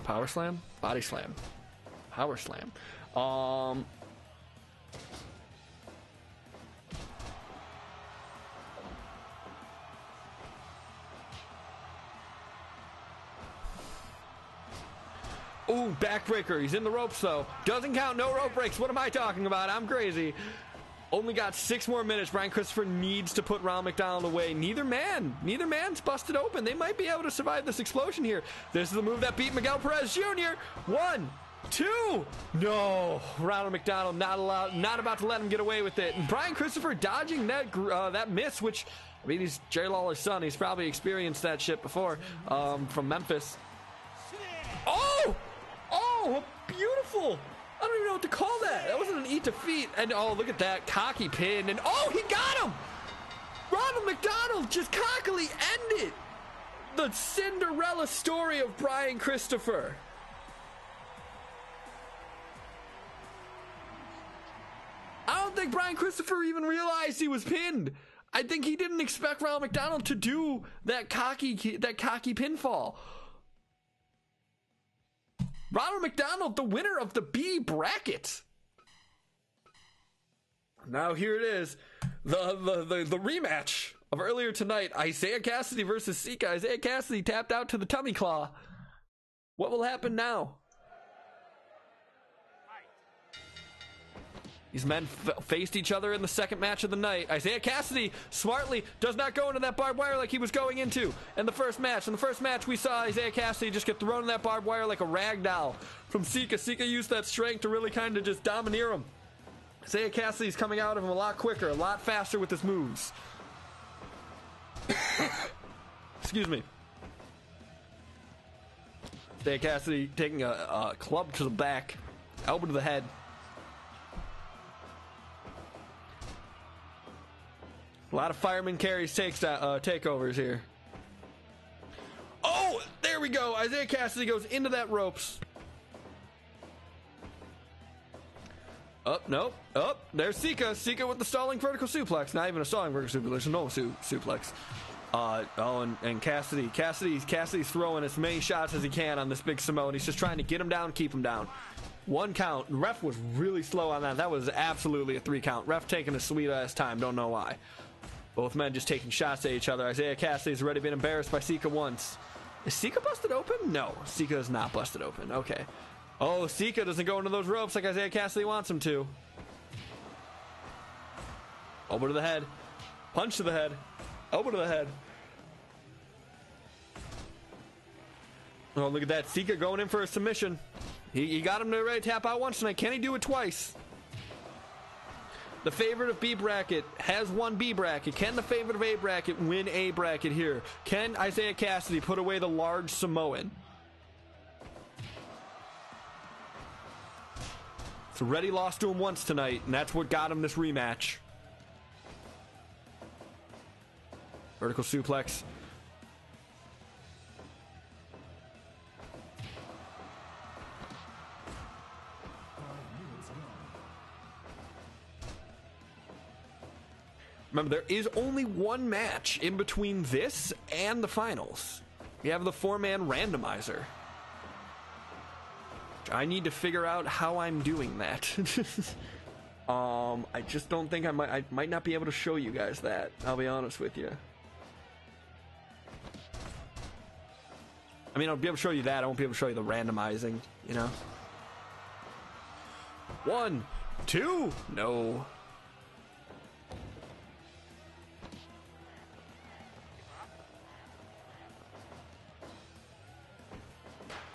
B: Power slam? Body slam. Power slam. Ooh, backbreaker. He's in the ropes, though. Doesn't count. No rope breaks. What am I talking about? I'm crazy. Only got 6 more minutes. Brian Christopher needs to put Ronald McDonald away. Neither man's busted open. They might be able to survive this explosion here. This is the move that beat Miguel Perez Jr. 1, 2. No, Ronald McDonald not about to let him get away with it. And Brian Christopher dodging that miss, which, I mean, he's Jerry Lawler's son. He's probably experienced that shit before from Memphis. Oh, beautiful. I don't even know what to call that. That wasn't an eat defeat. And oh, look at that cocky pin. And oh, he got him. Ronald McDonald just cockily ended the Cinderella story of Brian Christopher. I don't think Brian Christopher even realized he was pinned. I think he didn't expect Ronald McDonald to do that cocky pinfall. Ronald McDonald, the winner of the B bracket. Now here it is, the rematch of earlier tonight. Isaiah Cassidy versus Sika. Isaiah Cassidy tapped out to the tummy claw. What will happen now? These men faced each other in the second match of the night. Isaiah Cassidy smartly does not go into that barbed wire like he was going into in the first match. In the first match, we saw Isaiah Cassidy just get thrown in that barbed wire like a rag doll from Sika. Sika used that strength to really kind of just domineer him. Isaiah Cassidy's coming out of him a lot quicker, a lot faster with his moves. Excuse me. Isaiah Cassidy taking a club to the back, elbow to the head. A lot of fireman carries takeovers here. Oh, there we go. Isaiah Cassidy goes into that ropes. Nope. There's Sika. Sika with the stalling vertical suplex. Not even a stalling vertical suplex. There's no suplex. And Cassidy's throwing as many shots as he can on this big Samoan. He's just trying to get him down, keep him down. 1 count. The ref was really slow on that. That was absolutely a 3 count. Ref taking a sweet ass time. Don't know why. Both men just taking shots at each other. Isaiah Cassidy's already been embarrassed by Sika once. Is Sika busted open? No, Sika is not busted open. Okay. Oh, Sika doesn't go into those ropes like Isaiah Cassidy wants him to. Elbow to the head. Punch to the head. Elbow to the head. Oh, look at that. Sika going in for a submission. He got him to ready to tap out once tonight. Can he do it twice? The favorite of B bracket has won B bracket. Can the favorite of A bracket win A bracket here? Can Isaiah Cassidy put away the large Samoan? It's already lost to him once tonight, and that's what got him this rematch. Vertical suplex. Remember, there is only 1 match in between this and the finals. We have the 4-man randomizer. I need to figure out how I'm doing that. I just don't think I might not be able to show you guys that. I'll be honest with you. I mean, I'll be able to show you that. I won't be able to show you the randomizing, you know? 1, 2, no.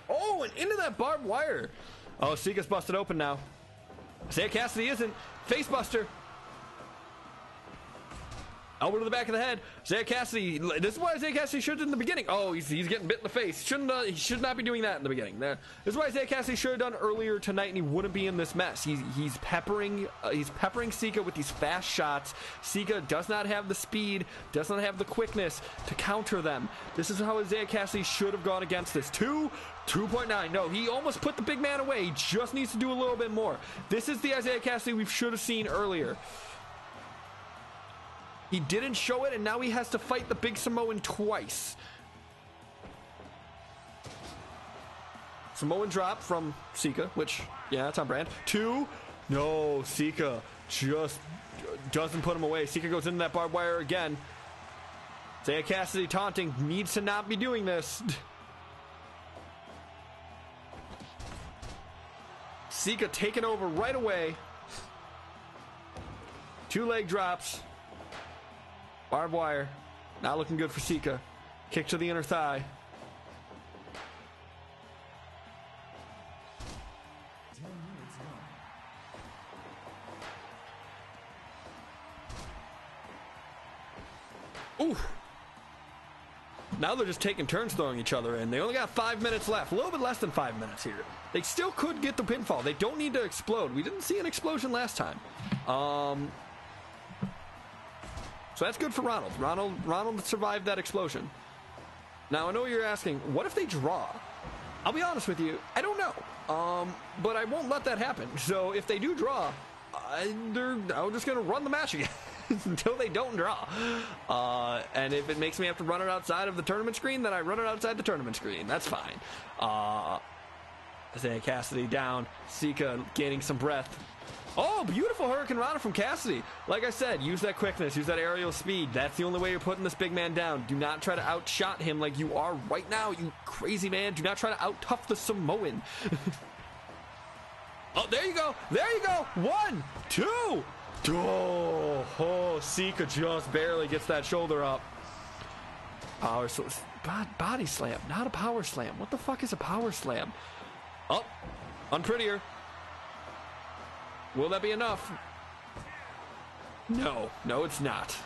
B: Oh, and into that barbed wire. Oh, Sika's busted open now. Isaiah Cassidy isn't. Face buster. Elbow to the back of the head. Isaiah Cassidy. This is why Isaiah Cassidy should have done in the beginning. Oh, he's getting bit in the face. He should not be doing that in the beginning. This is why Isaiah Cassidy should have done earlier tonight, and he wouldn't be in this mess. He's peppering Sika with these fast shots. Sika does not have the speed, does not have the quickness to counter them. This is how Isaiah Cassidy should have gone against this. 2.9. No, he almost put the big man away. He just needs to do a little bit more. This is the Isaiah Cassidy we should have seen earlier. He didn't show it, and now he has to fight the big Samoan twice. Samoan drop from Sika, which, yeah, it's on brand. 2. No, Sika just doesn't put him away. Sika goes into that barbed wire again. Isaiah Cassidy taunting. Needs to not be doing this. Sika taking over right away. 2 leg drops. Barbed wire. Not looking good for Sika. Kick to the inner thigh. Ooh. Now they're just taking turns throwing each other in. They only got 5 minutes left. A little bit less than 5 minutes here. They still could get the pinfall. They don't need to explode. We didn't see an explosion last time. So that's good for Ronald. Ronald survived that explosion. Now, I know you're asking, what if they draw? I'll be honest with you, I don't know. But I won't let that happen. So if they do draw, I'm just going to run the match again. Until they don't draw. And if it makes me have to run it outside of the tournament screen, then I run it outside the tournament screen. That's fine. Isaiah Cassidy down. Sika gaining some breath. Oh, beautiful Hurricane Rana from Cassidy. Like I said, use that quickness, use that aerial speed. That's the only way you're putting this big man down. Do not try to outshot him like you are right now, you crazy man. Do not try to out-tough the Samoan. Oh, there you go. There you go. 1, 2. Oh, Sika just barely gets that shoulder up. Power slam. Body slam, not a power slam. What the fuck is a power slam? Oh, unprettier. Will that be enough? No, it's not.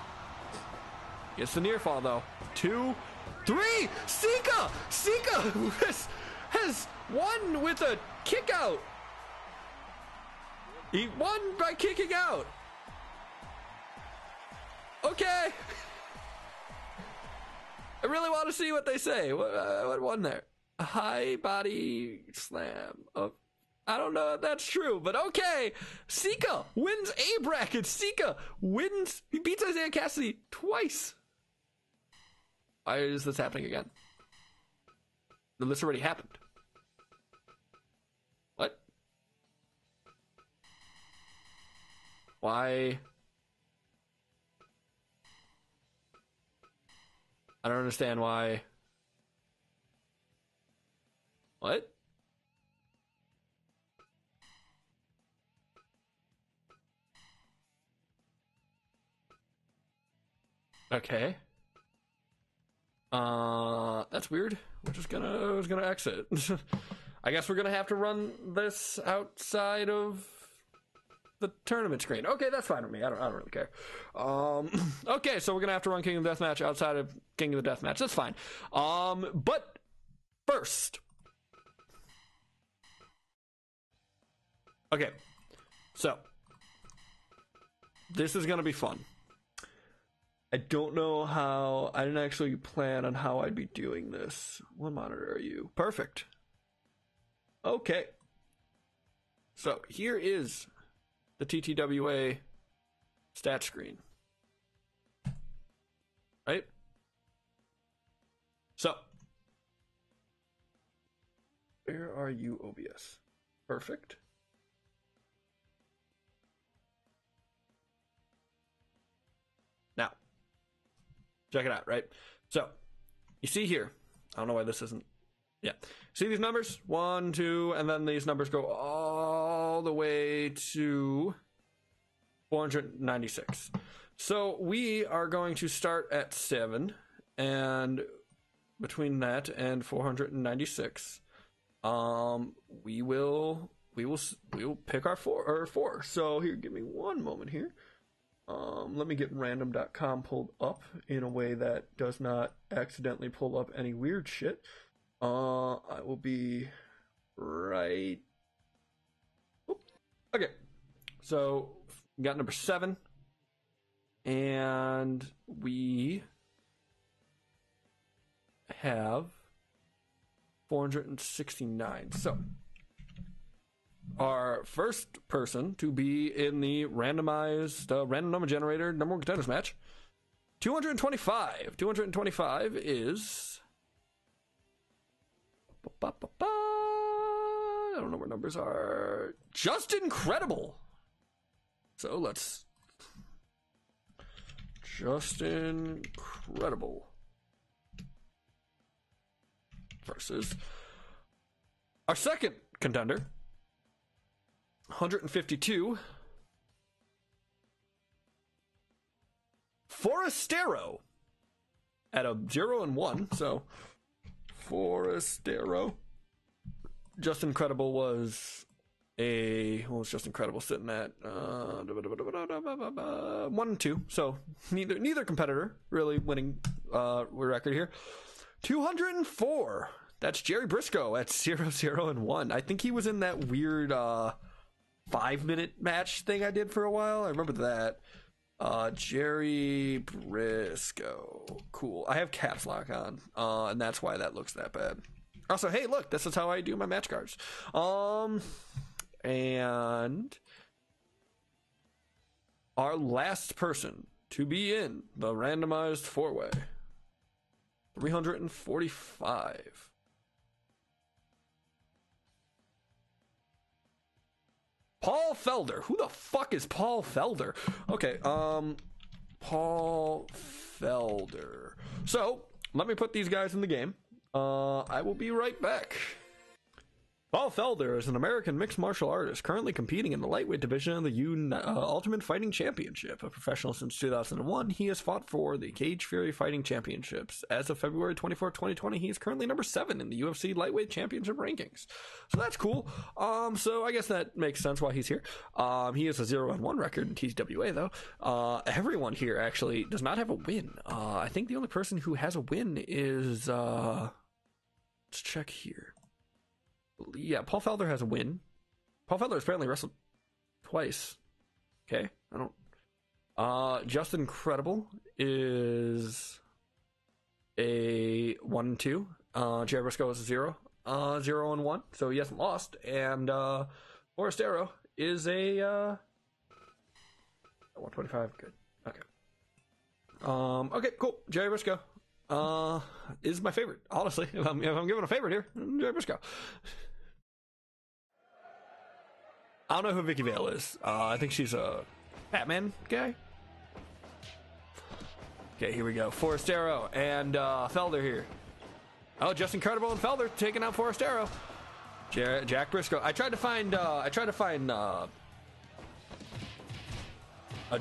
B: Gets the near fall though. 2, 3. Sika has won with a kick out. He won by kicking out. Okay. I really want to see what they say. What won there? A high body slam. Oh, I don't know if that's true, but okay. Sika wins a bracket. Sika wins. He beats Isaiah Cassidy twice. Why is this happening again? No, this already happened. What? Why? I don't understand why. What? Okay. That's weird. We're just gonna exit. I guess we're gonna have to run this outside of the tournament screen. Okay, that's fine with me. I don't really care. Okay, so we're gonna have to run King of the Deathmatch outside of King of the Deathmatch. That's fine. But first, okay. So this is gonna be fun. I don't know how. I didn't actually plan on how I'd be doing this. What monitor are you? Perfect. Okay. So here is the TTWA stat screen. Right? So, where are you, OBS? Perfect. Now, check it out, right? So, you see here, I don't know why this isn't, yeah. See these numbers? 1, 2, and then these numbers go all the way to 496. So we are going to start at 7, and between that and 496, we will pick our four. So here, give me one moment here. Let me get random.com pulled up in a way that does not accidentally pull up any weird shit. I will be right. Oop. Okay, so we got number 7, and we have 469. So our first person to be in the randomized random number generator number 1 contenders match, 225. 225 is. I don't know where numbers are. Just incredible. So let's. Just incredible. Versus our second contender, 152. Forastero at a 0-1. So Forastero. Just Incredible was what was Just Incredible sitting at 1-2. So neither competitor really winning record here. 204. That's Jerry Briscoe at 0-0-1. I think he was in that weird 5-minute match thing I did for a while. I remember that. Jerry Briscoe. Cool. I have caps lock on, and that's why that looks that bad. Also, hey, look, this is how I do my match cards. And our last person to be in the randomized 4-way. 345. Paul Felder. Who the fuck is Paul Felder? Okay, Paul Felder. So, let me put these guys in the game. I will be right back. Paul Felder is an American mixed martial artist currently competing in the lightweight division of the Ultimate Fighting Championship. A professional since 2001, he has fought for the Cage Fury Fighting Championships. As of February 24, 2020, he is currently number 7 in the UFC Lightweight Championship rankings. So that's cool. So I guess that makes sense why he's here. He has a 0-1 record in TTWA, though. Everyone here actually does not have a win. I think the only person who has a win is... let's check here. Yeah, Paul Felder has a win. Paul Felder has apparently wrestled twice. Okay, I don't... Just Incredible is a 1-2. Jerry Briscoe is a 0-1. So he hasn't lost. And Forastero is a 125. Good. Okay. Okay, cool. Jerry Briscoe is my favorite. Honestly, if I'm giving a favorite here, Jerry Briscoe. I don't know who Vicky Vale is. I think she's a Batman guy. Okay, here we go. Forastero and Felder here. Oh, Just Incredible and Felder taking out Forastero. Jack Briscoe. I tried to find a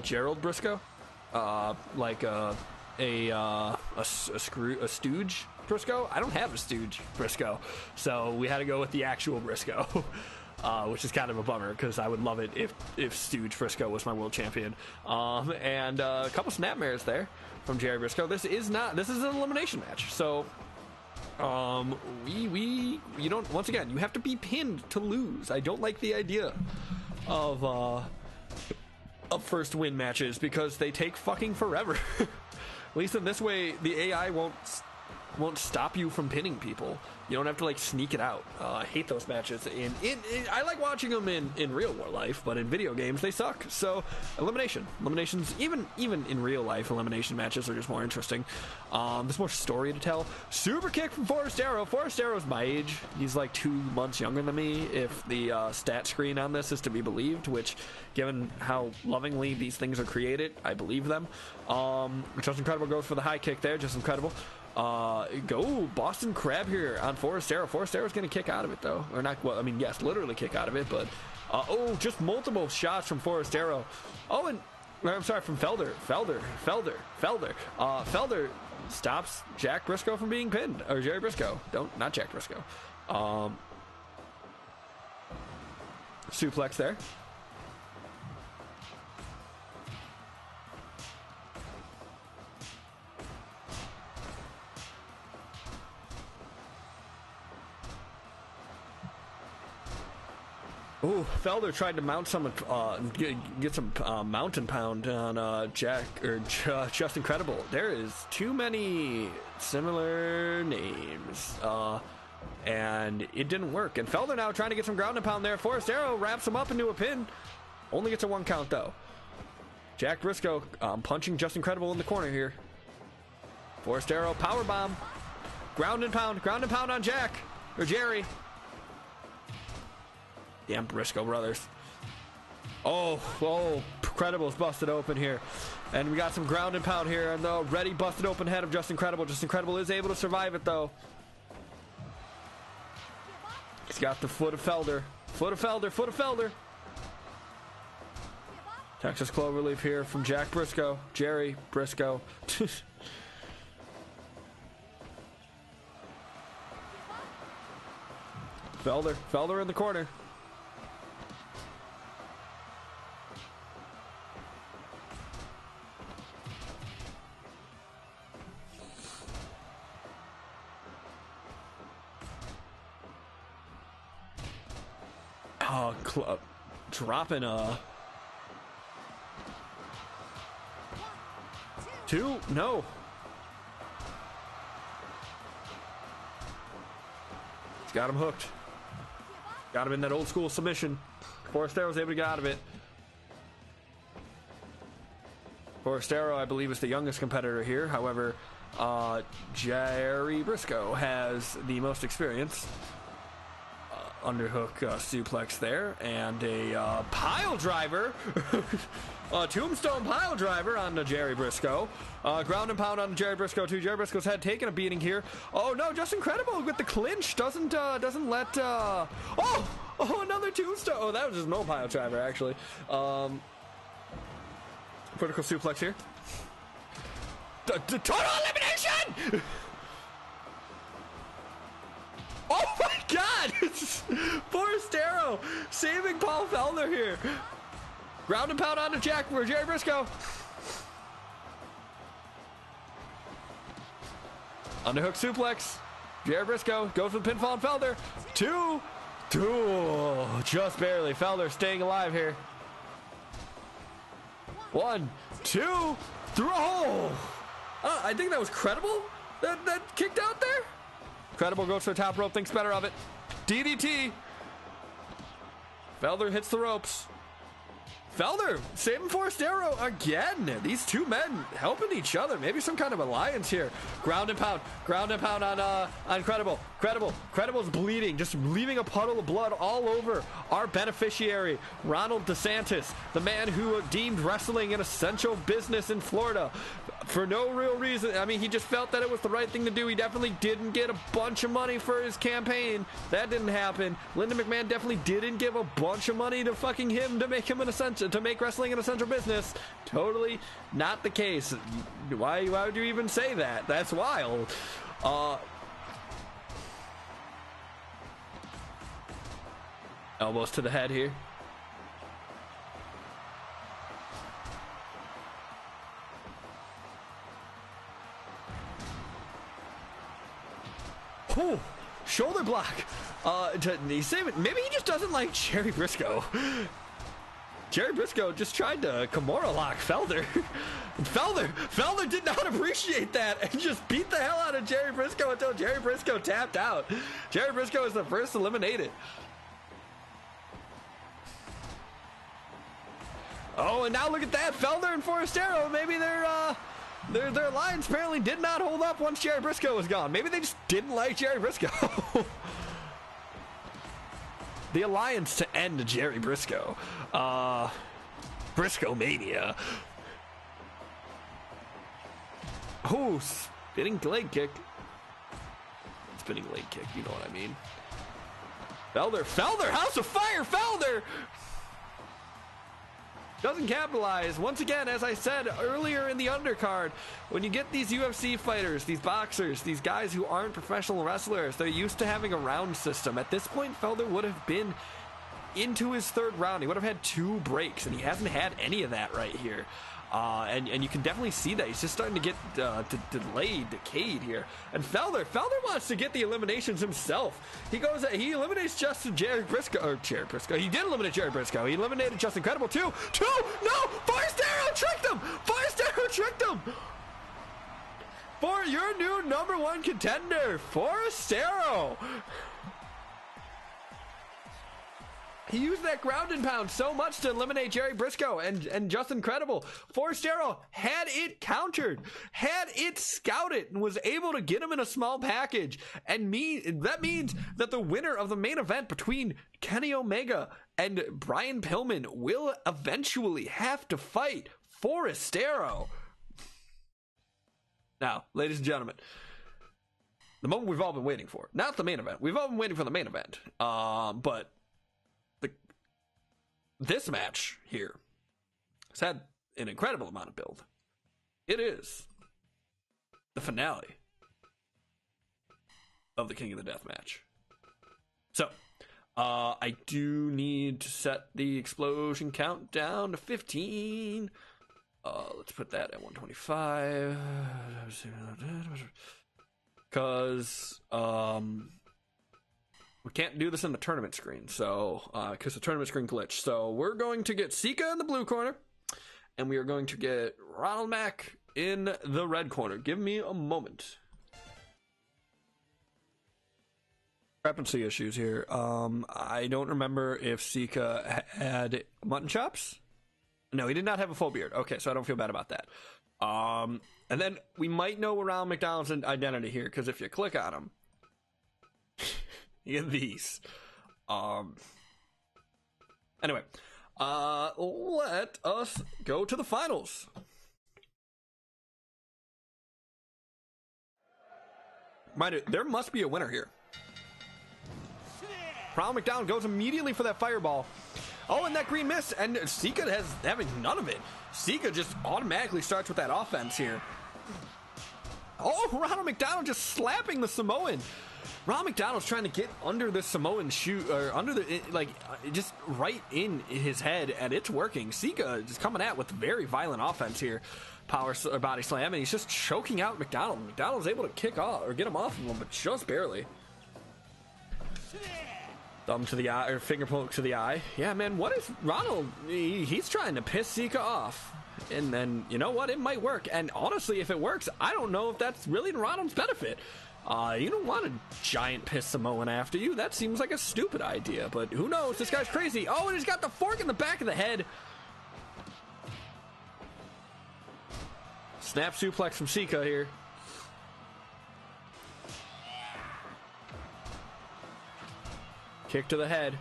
B: Gerald Briscoe, like a stooge Briscoe. I don't have a stooge Briscoe, so we had to go with the actual Briscoe. Which is kind of a bummer because I would love it if Stooge Briscoe was my world champion. And a couple snapmares there from Jerry Briscoe. This is an elimination match, so you don't. Once again, you have to be pinned to lose. I don't like the idea of first win matches because they take fucking forever. At least in this way, the AI won't stop you from pinning people. You don't have to like sneak it out. I hate those matches. I like watching them in real life, but in video games they suck. So eliminations, even in real life, elimination matches are just more interesting. There's more story to tell. Super kick from Forastero. Forastero's my age. He's like 2 months younger than me, if the stat screen on this is to be believed. Which, given how lovingly these things are created, I believe them. Just Incredible goes for the high kick there. Just Incredible. Go Boston Crab here on Forastero. Forastero's going to kick out of it, though. Or not, well, I mean, yes, literally kick out of it, but... just multiple shots from Forastero. Oh, and... I'm sorry, from Felder. Felder stops Jack Briscoe from being pinned. Or Jerry Briscoe. Not Jack Briscoe. Suplex there. Ooh, Felder tried to mount some, get some mountain pound on Just Incredible. There is too many similar names, and it didn't work. And Felder now trying to get some ground and pound there. Forastero wraps him up into a pin. Only gets a 1 count though. Jack Briscoe punching Just Incredible in the corner here. Forastero powerbomb, ground and pound on Jack or Jerry. Damn Briscoe brothers. Oh, Incredible's busted open here. And we got some ground and pound here, and the already busted open head of Just Incredible. Just Incredible is able to survive it, though. He's got the foot of Felder. Texas Cloverleaf here from Jack Briscoe. Jerry Briscoe. Felder in the corner. Dropping a 2. No. He's got him hooked. Got him in that old school submission. Forestero was able to get out of it. Forestero, I believe, is the youngest competitor here. However, Jerry Briscoe has the most experience. Underhook suplex there, and a pile driver, a tombstone pile driver on Jerry Briscoe. Ground and pound on Jerry Briscoe too. Jerry Briscoe's head taking a beating here. Oh no, just incredible with the clinch. Doesn't let. Oh, another tombstone. Oh, that was just no pile driver actually. Vertical suplex here. Total elimination. Oh my God! Forestero saving Paul Felder here. Ground and pound onto Jack for Jerry Briscoe. Underhook suplex. Jerry Briscoe goes for the pinfall on Felder. 2. Just barely. Felder staying alive here. 1, 2, through a hole. I think that was credible. That kicked out there. Credible goes for the top rope, thinks better of it. DDT. Felder hits the ropes. Felder saving Forestero again. These two men helping each other. Maybe some kind of alliance here. Ground and pound on Credible. Credible's bleeding, just leaving a puddle of blood all over our beneficiary, Ronald DeSantis, the man who deemed wrestling an essential business in Florida for no real reason. I mean, he just felt that it was the right thing to do. He definitely didn't get a bunch of money for his campaign. That didn't happen. Linda McMahon definitely didn't give a bunch of money to fucking him to make him an essential, to make wrestling an essential business. Totally not the case. Why would you even say that? That's wild. Elbows to the head here. Oh, shoulder block. He's saving. Maybe he just doesn't like Jerry Briscoe. Jerry Briscoe just tried to Kimura lock Felder. Felder did not appreciate that and just beat the hell out of Jerry Briscoe until Jerry Briscoe tapped out. Jerry Briscoe is the first eliminated. Oh, and now look at that. Felder and Forestero, maybe their alliance apparently did not hold up once Jerry Briscoe was gone. Maybe they just didn't like Jerry Briscoe. The alliance to end Jerry Briscoe. Briscoe Mania. Oh, spinning leg kick. Spinning leg kick, you know what I mean. Felder, House of Fire, Felder! Doesn't capitalize. Once again, as I said earlier in the undercard, when you get these UFC fighters, these boxers, these guys who aren't professional wrestlers, they're used to having a round system. At this point, Felder would have been into his third round. He would have had 2 breaks, and he hasn't had any of that right here. And you can definitely see that he's just starting to get decayed here. And Felder wants to get the eliminations himself. He eliminates Jerry Briscoe. He did eliminate Jerry Briscoe. He eliminated Justin Credible too. No, Forestero tricked him. For your new #1 contender, Forestero. He used that ground and pound so much to eliminate Jerry Briscoe and Justin Credible. Forestero had it countered, had it scouted, and was able to get him in a small package. And that means that the winner of the main event between Kenny Omega and Brian Pillman will eventually have to fight Forestero. Now, ladies and gentlemen, the moment we've all been waiting for. Not the main event. We've all been waiting for the main event. But this match here, It's had an incredible amount of build. It is the finale of the King of the Deathmatch. So, I do need to set the explosion count down to 15. Let's put that at 125. Because we can't do this in the tournament screen, so because the tournament screen glitched. So we're going to get Sika in the blue corner, and we are going to get Ronald Mack in the red corner. Give me a moment. Discrepancy issues here. I don't remember if Sika had mutton chops. No, he did not have a full beard. Okay, so I don't feel bad about that. And then we might know Ronald McDonald's identity here, because if you click on him, you get these. Anyway, let us go to the finals. Mind you, there must be a winner here. Ronald McDonald goes immediately for that fireball. Oh, and that green miss, and Sika has having none of it. Sika just automatically starts with that offense here. Oh, Ronald McDonald just slapping the Samoan. Ronald McDonald's trying to get under the Samoan shoe, or under the, just right in his head, and it's working. Sika is coming out with very violent offense here. Power body slam, and he's just choking out McDonald. McDonald's able to kick off, or get him off of him, but just barely. Thumb to the eye, or finger poke to the eye. Yeah, man, what if Ronald, he's trying to piss Sika off. And then, you know what, it might work. And honestly, if it works, I don't know if that's really in Ronald's benefit. You don't want a giant piss Samoan after you. That seems like a stupid idea, but who knows? This guy's crazy. Oh, and he's got the fork in the back of the head. Snap suplex from Sika here. Kick to the head.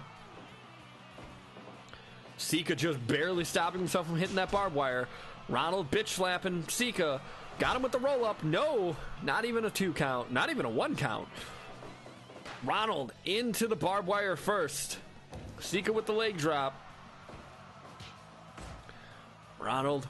B: Sika just barely stopping himself from hitting that barbed wire. Ronald bitch slapping Sika. Got him with the roll up. No, not even a 2 count. Not even a 1 count. Ronald into the barbed wire first. Sika with the leg drop. Ronald.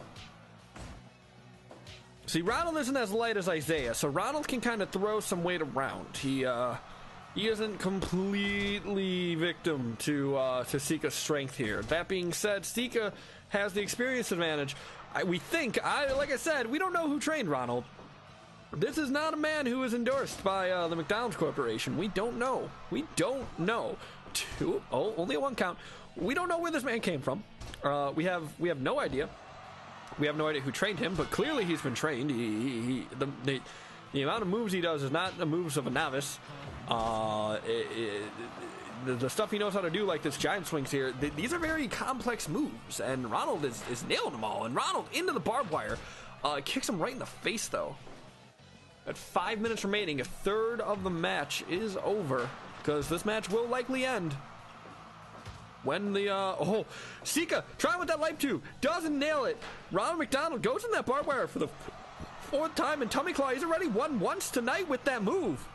B: See, Ronald isn't as light as Isaiah, so Ronald can kind of throw some weight around. He isn't completely victim to Sika's strength here. That being said, Sika has the experience advantage. We think, like I said, we don't know who trained Ronald. This is not a man who is endorsed by the McDonald's Corporation. We don't know. We don't know. Only a 1 count. We don't know where this man came from. We have no idea. We have no idea who trained him, but clearly he's been trained. The amount of moves he does is not the moves of a novice. The stuff he knows how to do, like this giant swings here, these are very complex moves, and Ronald is nailing them all. And Ronald into the barbed wire, kicks him right in the face though. At 5 minutes remaining, a third of the match is over, because this match will likely end when the Sika trying with that light tube, doesn't nail it. Ronald McDonald goes in that barbed wire for the 4th time, and Tummy Claw, he's already won once tonight with that move.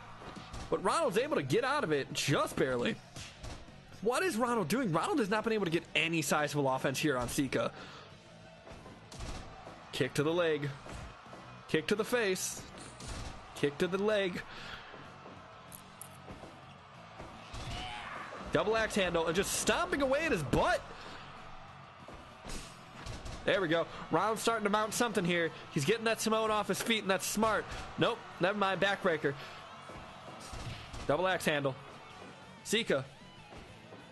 B: But Ronald's able to get out of it just barely. What is Ronald doing? Ronald has not been able to get any sizable offense here on Sika. Kick to the leg. Kick to the face. Kick to the leg. Double axe handle and just stomping away at his butt. There we go. Ronald's starting to mount something here. He's getting that Samoan off his feet, and that's smart. Nope, never mind. Backbreaker. Double axe handle. Sika.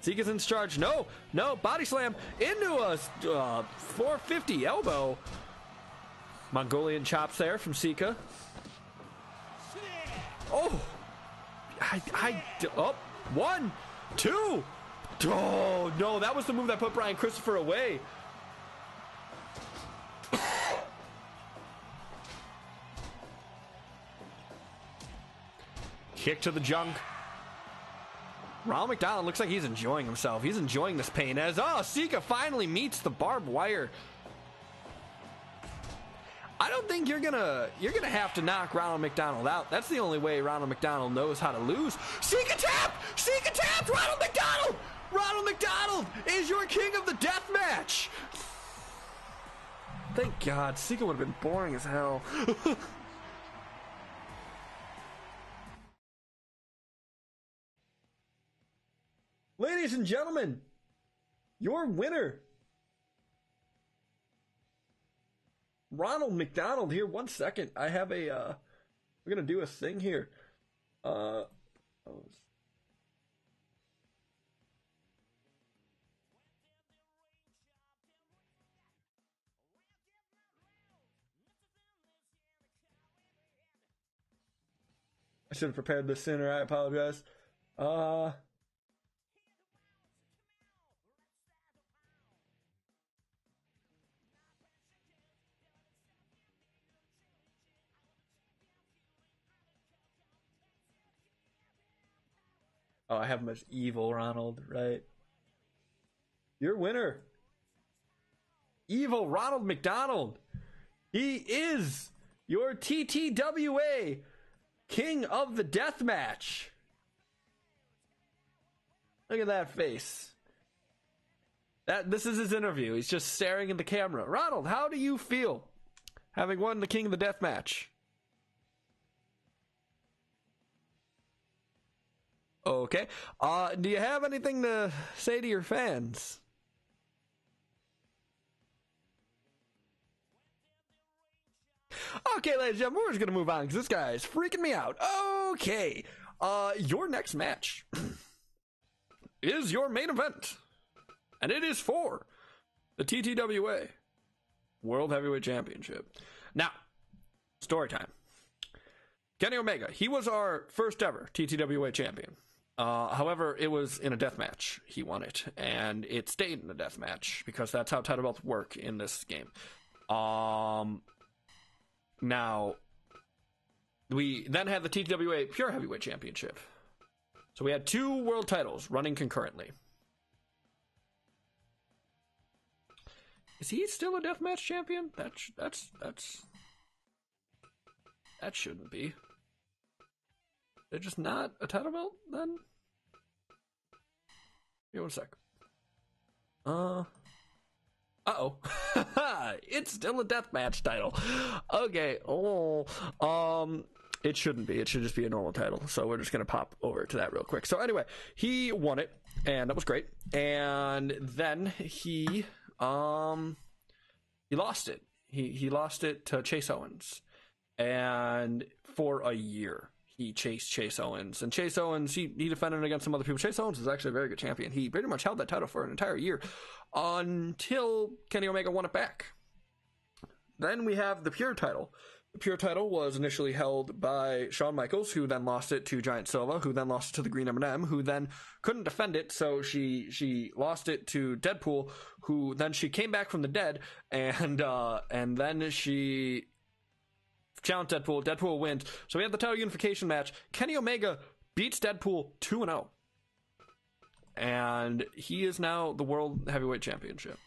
B: Sika's in charge. No, body slam into a 450 elbow. Mongolian chops there from Sika. Oh, 1, 2. Oh no, that was the move that put Brian Christopher away. Kick to the junk. Ronald McDonald looks like he's enjoying himself. He's enjoying this pain as Sika finally meets the barbed wire. I don't think you're gonna have to knock Ronald McDonald out. That's the only way Ronald McDonald knows how to lose. Sika tapped Ronald McDonald. Ronald McDonald is your king of the death match. Thank God. Sika would have been boring as hell. Ladies and gentlemen, your winner, Ronald McDonald here. 1 second. I have a, we're going to do a thing here. I should have prepared this sooner. I apologize. Oh, I have him as evil Ronald, right? Your winner, evil Ronald McDonald. He is your TTWA King of the Deathmatch. Look at that face. This is his interview. He's just staring at the camera. Ronald, how do you feel having won the King of the Deathmatch? Okay. Do you have anything to say to your fans? Okay, ladies and gentlemen, we're just going to move on because this guy is freaking me out. Okay. Your next match is your main event. And it is for the TTWA World Heavyweight Championship. Now, story time. Kenny Omega, he was our first ever TTWA champion. However, it was in a death match. He won it, and it stayed in a death match because that's how title belts work in this game. Now, we then had the TTWA Pure Heavyweight Championship. So we had 2 world titles running concurrently. Is he still a deathmatch champion? That shouldn't be. They're just not a title belt then? Here, 1 sec. Uh-oh. It's still a deathmatch title. Okay. It shouldn't be. It should just be a normal title. So we're just going to pop over to that real quick. So anyway, he won it, and that was great. And then he lost it. He lost it to Chase Owens. And for a year, he chased Chase Owens. And Chase Owens, he defended against some other people. Chase Owens is actually a very good champion. He pretty much held that title for an entire year until Kenny Omega won it back. Then we have the Pure title. The Pure title was initially held by Shawn Michaels, who then lost it to Giant Silva, who then lost it to the Green M&M, who then couldn't defend it, so she lost it to Deadpool, who then she came back from the dead, and then she challenged Deadpool. Deadpool wins. So we have the title unification match. Kenny Omega beats Deadpool 2-0. And he is now the World Heavyweight Championship.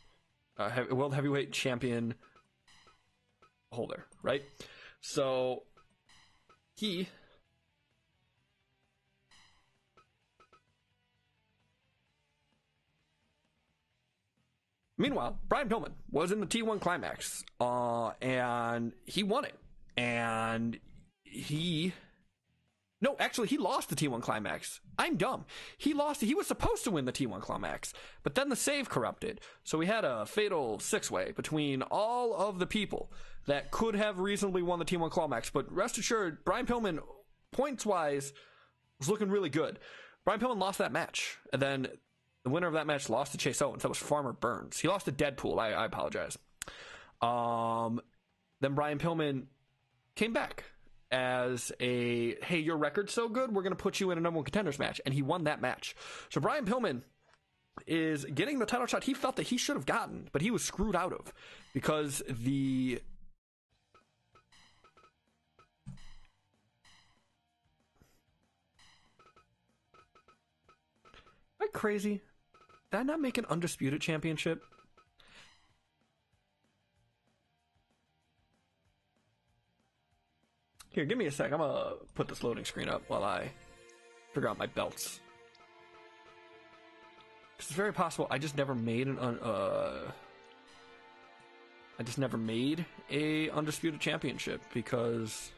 B: World Heavyweight Champion holder, right? So he meanwhile, Brian Pillman was in the T1 Climax, and he won it. And he lost the T1 Climax. I'm dumb. He lost. He was supposed to win the T1 Climax, but then the save corrupted. So we had a fatal 6-way between all of the people that could have reasonably won the T1 Climax. But rest assured, Brian Pillman, points-wise, was looking really good. Brian Pillman lost that match, and then the winner of that match lost to Chase Owens. That was Farmer Burns. He lost to Deadpool. I apologize. Then Brian Pillman came back as a, hey, your record's so good, we're going to put you in a number 1 contenders match. And he won that match. So Brian Pillman is getting the title shot he felt that he should have gotten, but he was screwed out of because the... Am I crazy? Did I not make an Undisputed Championship? Here, give me a sec. I'm gonna put this loading screen up while I figure out my belts. It's very possible I just never made an I just never made a Undisputed Championship because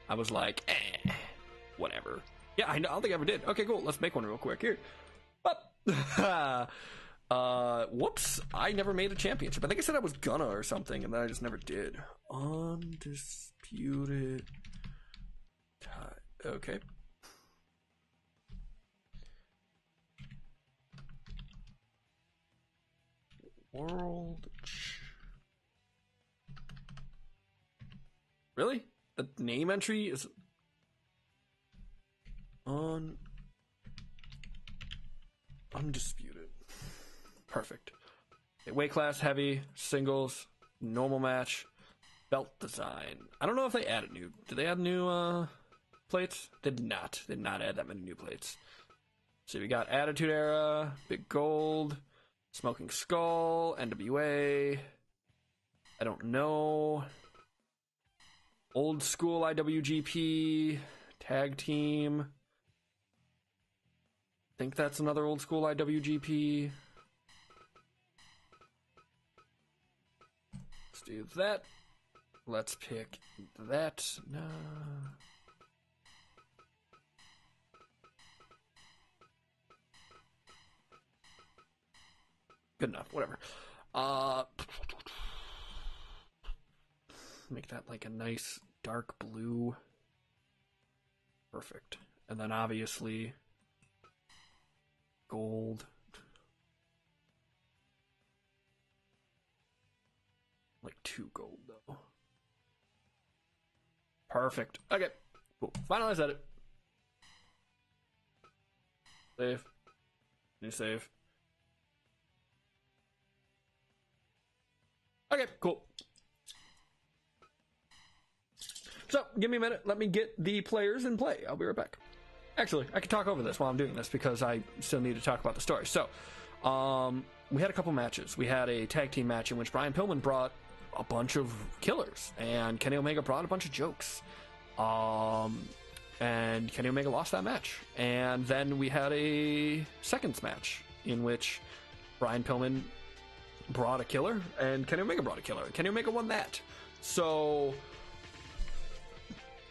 B: I was like, whatever. Yeah, I don't think I ever did. Okay, cool. Let's make one real quick here. Whoops. I never made a championship. I think I said I was gonna or something, and then I just never did. Undisputed. Okay. World. Really? The name entry is undisputed. Perfect. Okay, weight class, heavy, singles, normal match, belt design. I don't know if they added new. Did they add new plates? They did not. They did not add that many new plates. So we got Attitude Era, Big Gold, Smoking Skull, NWA. I don't know. Old School IWGP, Tag Team. I think that's another Old School IWGP. Let's do that. Let's pick that. No. Good enough, whatever. Make that like a nice dark blue. Perfect. And then obviously gold. Like 2 gold though. Perfect. Okay. Cool. Finalize edit. Save. New save. Okay, cool. So, give me a minute. Let me get the players in play. I'll be right back. Actually, I can talk over this while I'm doing this because I still need to talk about the story. So, we had a couple matches. We had a tag team match in which Brian Pillman brought a bunch of killers, and Kenny Omega brought a bunch of jokes. And Kenny Omega lost that match. And then we had a seconds match in which Brian Pillman brought a killer, and Kenny Omega brought a killer. Kenny Omega won that. So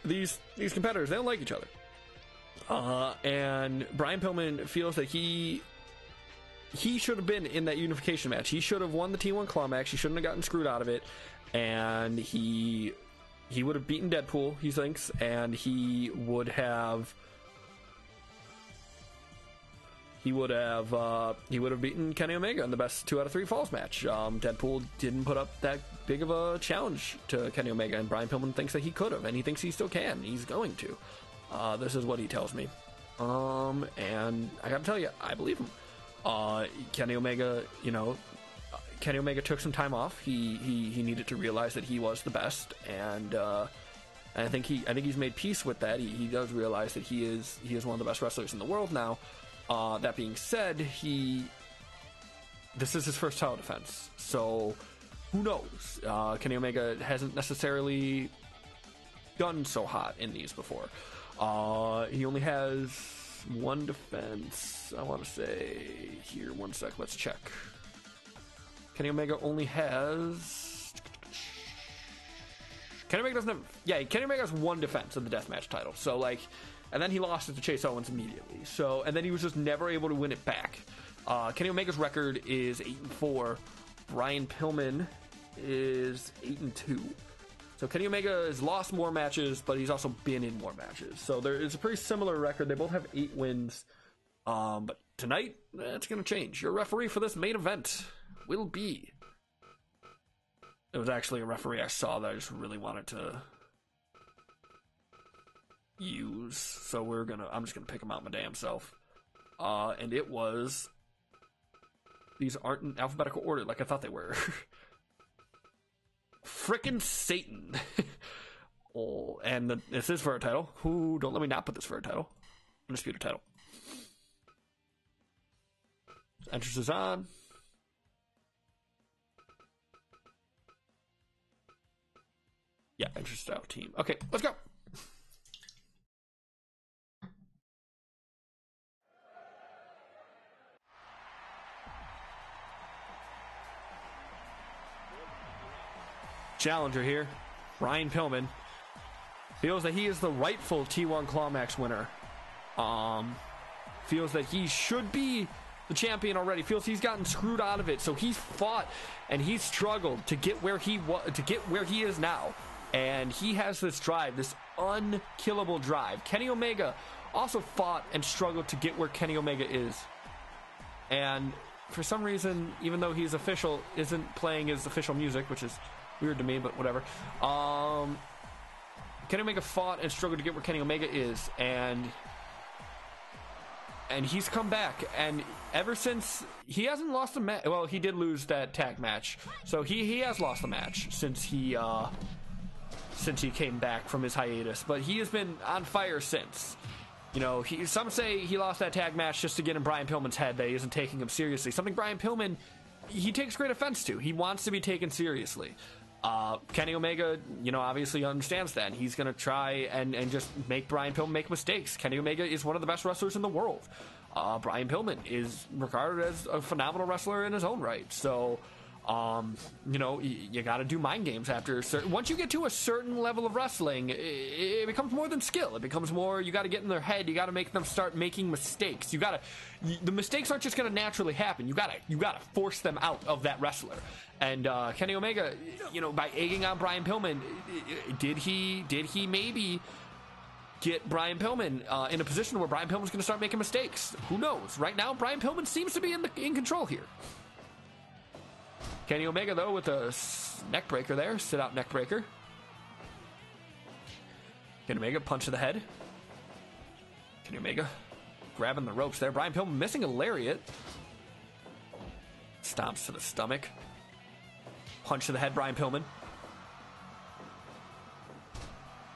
B: these competitors, they don't like each other. And Brian Pillman feels that he should have been in that unification match. He should have won the T1 Claw match. He shouldn't have gotten screwed out of it. And he would have beaten Deadpool, he thinks, and he would have beaten Kenny Omega in the best 2 out of 3 falls match. Deadpool didn't put up that big of a challenge to Kenny Omega, and Brian Pillman thinks that he could have, and he thinks he still can. He's going to. This is what he tells me. And I gotta tell you, I believe him. Kenny Omega, Kenny Omega took some time off. He needed to realize that he was the best, and I think he's made peace with that. He does realize that he is one of the best wrestlers in the world now. That being said, this is his first title defense, so who knows? Kenny Omega hasn't necessarily done so hot in these before. He only has 1 defense. I want to say here. 1 sec. Let's check. Kenny Omega only has. Kenny Omega doesn't have. Yeah, Kenny Omega has 1 defense in the Deathmatch title. So and then he lost it to Chase Owens immediately. So, and then he was just never able to win it back. Kenny Omega's record is 8-4. Brian Pillman is 8-2. So Kenny Omega has lost more matches, but he's also been in more matches. So there is a pretty similar record. They both have 8 wins. But tonight, it's going to change. Your referee for this main event will be. It was actually a referee I saw that I just really wanted to use. So I'm just gonna pick him out my damn self. And it was. These aren't in alphabetical order like I thought they were. Frickin' Satan. And this is for a title. Don't let me not put this for a title. Undisputed title. Entrance is on. Yeah, entrance style team. Okay, let's go. challenger here, Brian Pillman, feels that he is the rightful T1 Climax winner. Feels that he should be the champion already. Feels he's gotten screwed out of it. So he's fought and he's struggled to get where he is now. And he has this drive, this unkillable drive. Kenny Omega also fought and struggled to get where Kenny Omega is. And for some reason, even though he's official, isn't playing his official music, which is weird to me, but whatever. Kenny Omega fought and struggled to get where Kenny Omega is, and he's come back. And ever since, he hasn't lost a match. Well, he did lose that tag match, so he has lost a match since he came back from his hiatus. But he has been on fire since. You know, some say he lost that tag match just to get in Brian Pillman's head that he isn't taking him seriously. Something Brian Pillman, he takes great offense to. He wants to be taken seriously. Kenny Omega, you know, obviously understands that. He's going to try and just make Brian Pillman make mistakes. Kenny Omega is one of the best wrestlers in the world. Brian Pillman is regarded as a phenomenal wrestler in his own right. So, you know, you got to do mind games after once you get to a certain level of wrestling, it becomes more than skill. It becomes more, you got to get in their head. You got to make them start making mistakes. The mistakes aren't just going to naturally happen. You got to force them out of that wrestler. And Kenny Omega, you know, by egging on Brian Pillman, did he maybe get Brian Pillman in a position where Brian Pillman's going to start making mistakes? Who knows? Right now, Brian Pillman seems to be in control here. Kenny Omega, though, with a neck breaker there. Sit out neck breaker. Kenny Omega, punch to the head. Kenny Omega grabbing the ropes there. Brian Pillman missing a lariat. Stomps to the stomach. Punch to the head, Brian Pillman.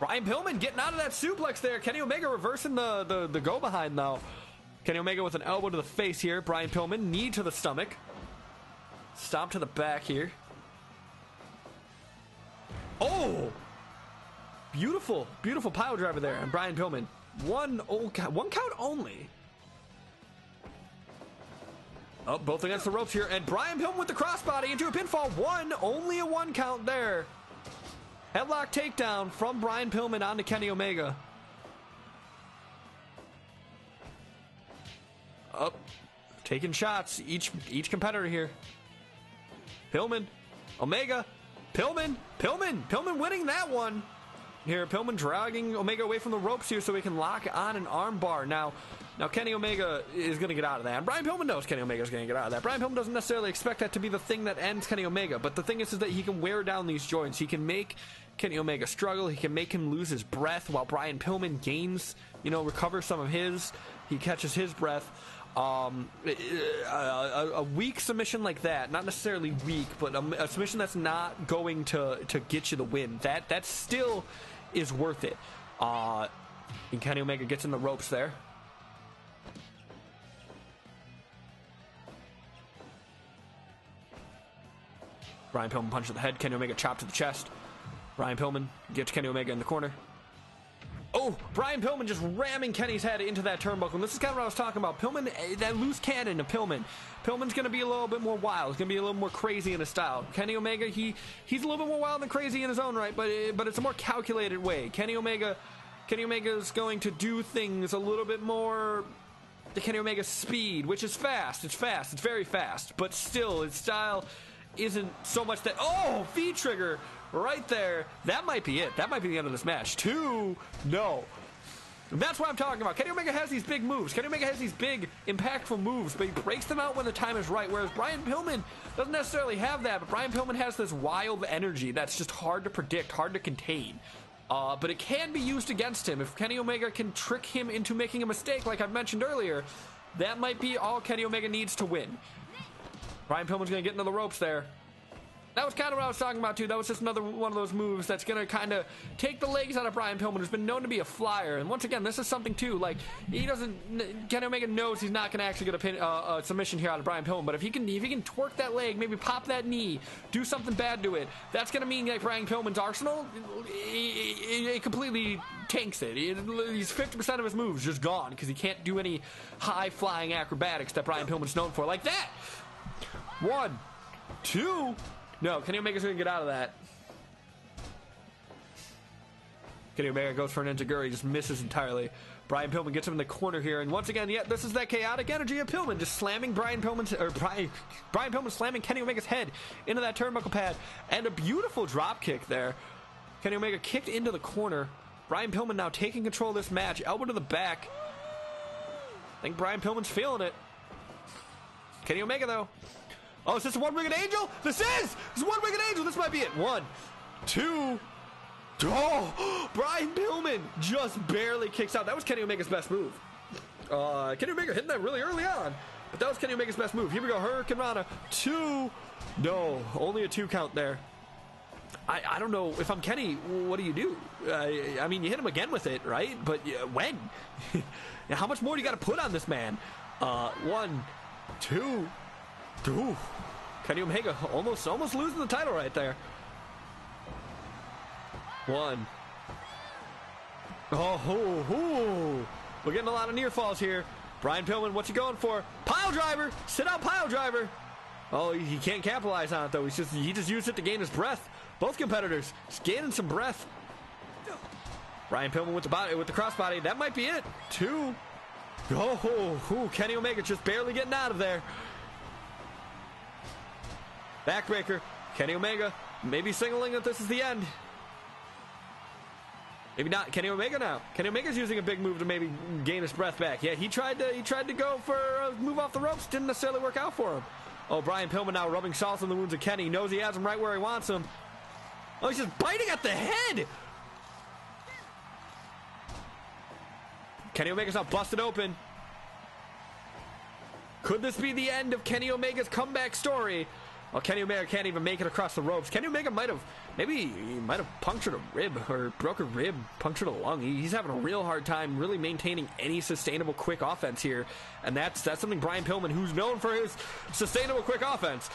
B: Brian Pillman getting out of that suplex there. Kenny Omega reversing the go behind, though. Kenny Omega with an elbow to the face here. Brian Pillman, knee to the stomach. Stomp to the back here. Oh! Beautiful, beautiful pile driver there. And Brian Pillman. One count only. Oh, both against the ropes here. And Brian Pillman with the crossbody into a pinfall. Only a one count there. Headlock takedown from Brian Pillman onto Kenny Omega. Up. Taking shots. Each competitor here. Pillman. Omega. Pillman winning that one. Here, Pillman dragging Omega away from the ropes here so he can lock on an arm bar. Now Kenny Omega is going to get out of that. And Brian Pillman knows Kenny Omega is going to get out of that. Brian Pillman doesn't necessarily expect that to be the thing that ends Kenny Omega. But the thing is that he can wear down these joints. He can make Kenny Omega struggle. He can make him lose his breath while Brian Pillman gains, recovers some of his. He catches his breath. A weak submission like that, not necessarily weak, but a submission that's not going to get you the win, that still is worth it. And Kenny Omega gets in the ropes there. Brian Pillman punch to the head. Kenny Omega chop to the chest. Brian Pillman gets Kenny Omega in the corner. Oh, Brian Pillman just ramming Kenny's head into that turnbuckle. And this is kind of what I was talking about. Pillman, that loose cannon of Pillman. Pillman's going to be a little bit more wild. He's going to be a little more crazy in his style. Kenny Omega, he's a little bit more wild and crazy in his own right, but it's a more calculated way. Kenny Omega is going to do things a little bit more the Kenny Omega speed, which is fast. It's fast. It's very fast. But still, his style isn't so much that... Oh, V-trigger right there. That might be it. That might be the end of this match. 2, no. And that's what I'm talking about. Kenny Omega has these big moves. Kenny Omega has these big, impactful moves, but he breaks them out when the time is right, whereas Brian Pillman doesn't necessarily have that, but Brian Pillman has this wild energy that's just hard to predict, hard to contain. But it can be used against him. If Kenny Omega can trick him into making a mistake, like I've mentioned earlier, that might be all Kenny Omega needs to win. Brian Pillman's going to get into the ropes there. That was kind of what I was talking about, too. That was just another one of those moves that's going to kind of take the legs out of Brian Pillman, who's been known to be a flyer. And once again, this is something, too. Like, Kenny Omega knows he's not going to actually get a submission here out of Brian Pillman. But if he can twerk that leg, maybe pop that knee, do something bad to it, that's going to mean, like, Brian Pillman's arsenal, it completely tanks it. He's 50% of his moves just gone because he can't do any high-flying acrobatics that Brian Pillman's known for. Like that! 1, 2... No, Kenny Omega's going to get out of that. Kenny Omega goes for an enziguri, just misses entirely. Brian Pillman gets him in the corner here, and once again, this is that chaotic energy of Pillman, just slamming Brian Pillman slamming Kenny Omega's head into that turnbuckle pad, and a beautiful drop kick there. Kenny Omega kicked into the corner. Brian Pillman now taking control of this match, elbow to the back. I think Brian Pillman's feeling it. Kenny Omega, though. Oh, is this a one-winged angel? This is a one-winged angel. This might be it. 1, 2. Oh, Brian Pillman just barely kicks out. That was Kenny Omega's best move. Kenny Omega hitting that really early on, but that was Kenny Omega's best move. Here we go, Hurricane Rana. 2. No, only a 2 count there. I don't know. If I'm Kenny, what do? I mean, you hit him again with it, right? But when? How much more do you got to put on this man? 1, 2. Ooh. Kenny Omega almost losing the title right there. 1. Oh, we're getting a lot of near falls here. Brian Pillman, what's he going for? Pile driver, sit out pile driver. Oh, he can't capitalize on it though. He just used it to gain his breath. Both competitors just gaining some breath. Brian Pillman with the crossbody. That might be it. 2. Oh, Kenny Omega just barely getting out of there. Backbreaker. Kenny Omega maybe signaling that this is the end. Maybe not. Kenny Omega now. Kenny Omega's using a big move to maybe gain his breath back. Yeah, he tried to go for a move off the ropes. Didn't necessarily work out for him. Oh, Brian Pillman now rubbing salt on the wounds of Kenny. He knows he has him right where he wants him. Oh, he's just biting at the head. Kenny Omega's now busted open. Could this be the end of Kenny Omega's comeback story? Well, Kenny Omega can't even make it across the ropes. Kenny Omega might have punctured a rib or broke a rib, punctured a lung. He's having a real hard time really maintaining any sustainable quick offense here, and that's something Brian Pillman, who's known for his sustainable quick offense,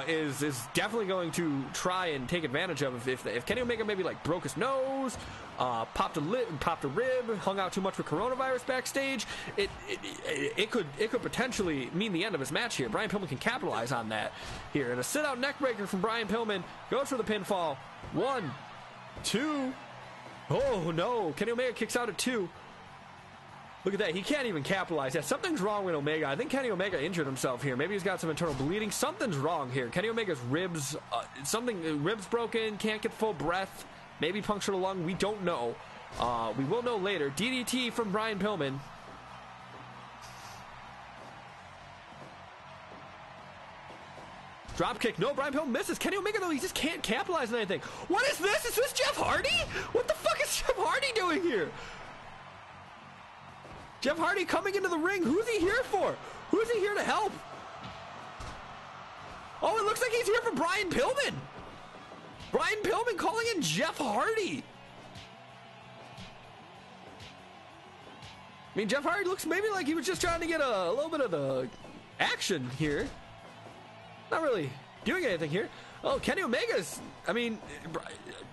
B: is definitely going to try and take advantage of. If Kenny Omega maybe like broke his nose, popped a rib, hung out too much with coronavirus backstage, it could potentially mean the end of his match here. Brian Pillman can capitalize on that here. And a sit-out neckbreaker from Brian Pillman goes for the pinfall. 1, 2. Oh no! Kenny Omega kicks out at 2. Look at that. He can't even capitalize. Yeah, something's wrong with Omega. I think Kenny Omega injured himself here. Maybe he's got some internal bleeding. Something's wrong here. Kenny Omega's ribs, ribs broken. Can't get full breath. Maybe punctured a lung. We don't know. We will know later. DDT from Brian Pillman. Drop kick. No, Brian Pillman misses. Kenny Omega, though, he just can't capitalize on anything. What is this? Is this Jeff Hardy? What the fuck is Jeff Hardy doing here? Jeff Hardy coming into the ring. Who's he here for? Who's he here to help? Oh, it looks like he's here for Brian Pillman. Brian Pillman calling in Jeff Hardy. I mean, Jeff Hardy looks maybe like he was just trying to get a little bit of the action here. Not really doing anything here. Oh, Kenny Omega's,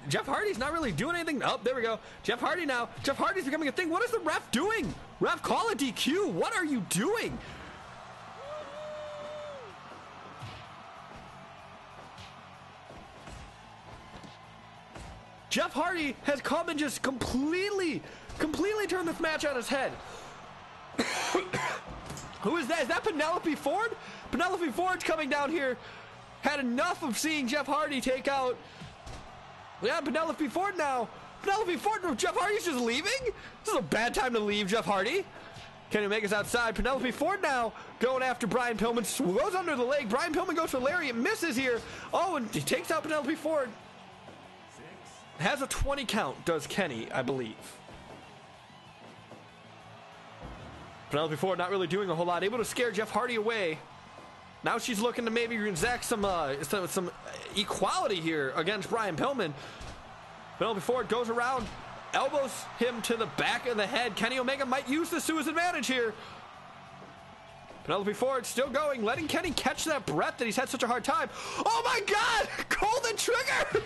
B: Jeff Hardy's not really doing anything. Oh, there we go. Jeff Hardy now. Jeff Hardy's becoming a thing. What is the ref doing? Ref, call a DQ. What are you doing? Jeff Hardy has come and just completely turned this match on its head. Who is that? Is that Penelope Ford? Penelope Ford's coming down here. Had enough of seeing Jeff Hardy take out. Yeah, Penelope Ford now. Penelope Ford, Jeff Hardy's just leaving? This is a bad time to leave, Jeff Hardy. Kenny Omega's outside. Penelope Ford now going after Brian Pillman. Goes under the leg. Brian Pillman goes for lariat. Misses here. Oh, and he takes out Penelope Ford. Has a 20 count, does Kenny, I believe. Penelope Ford not really doing a whole lot. Able to scare Jeff Hardy away. Now she's looking to maybe exact some equality here against Brian Pillman. Penelope Ford goes around, elbows him to the back of the head. Kenny Omega might use this to his advantage here. Penelope Ford still going, letting Kenny catch that breath that he's had such a hard time. Oh my God! Golden trigger!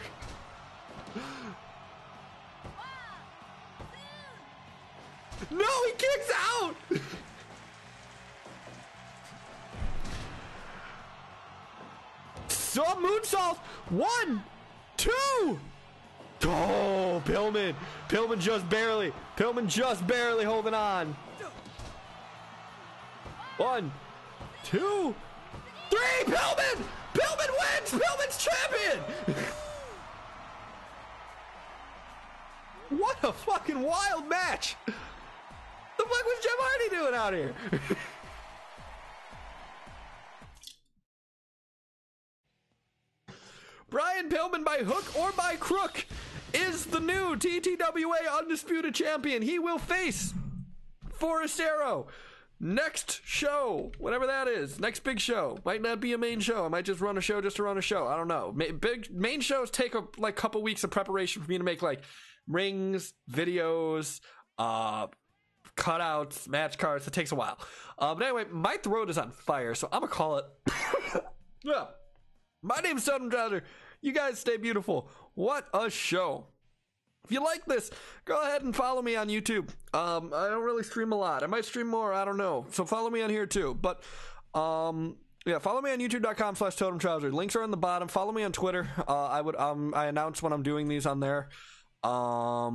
B: No, he kicks out! So moonsault. 1, 2. Oh, Pillman. Pillman just barely holding on. 1, 2, 3. Pillman! Pillman wins! Pillman's champion! What a fucking wild match! The fuck was Jeff Hardy doing out here? Brian Pillman, by hook or by crook, is the new TTWA Undisputed Champion. He will face Forrest Arrow next show, whatever that is. Next big show. Might not be a main show. I might just run a show just to run a show. I don't know. Big main shows take a couple weeks of preparation for me to make like rings, videos, cutouts, match cards. It takes a while. But anyway, my throat is on fire, so I'm gonna call it. Yeah. My name's Totem Trouser. You guys stay beautiful. What a show. If you like this, go ahead and follow me on YouTube. I don't really stream a lot. I might stream more. I don't know. So follow me on here too. But yeah, follow me on youtube.com/totemtrouser. Links are on the bottom. Follow me on Twitter. I announce when I'm doing these on there. Yeah,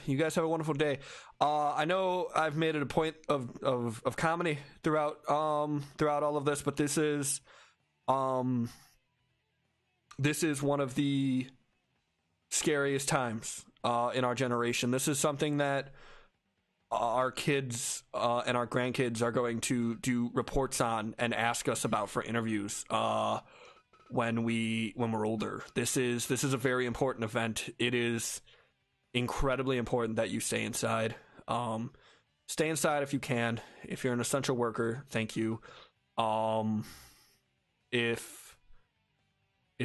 B: you guys have a wonderful day. I know I've made it a point of comedy throughout all of this, but this is one of the scariest times in our generation. This is something that our kids and our grandkids are going to do reports on and ask us about for interviews when we're older. This is a very important event. It is incredibly important that you stay inside. Stay inside if you can. If you're an essential worker, thank you. If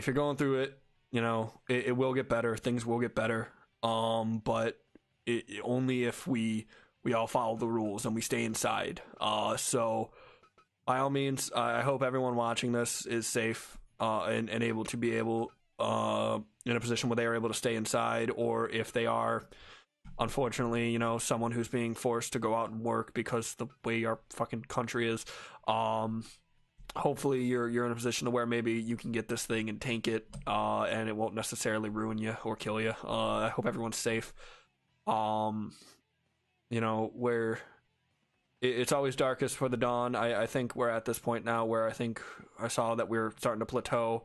B: you're going through it, you know, it will get better. Things will get better. But only if we all follow the rules and we stay inside. So by all means, I hope everyone watching this is safe and able to be able in a position where they are able to stay inside, or if they are, unfortunately, you know, someone who's being forced to go out and work because the way our fucking country is. Hopefully you're in a position to where maybe you can get this thing and tank it, and it won't necessarily ruin you or kill you. I hope everyone's safe. You know, where it's always darkest for the dawn. I think we're at this point now where I think I saw that we're starting to plateau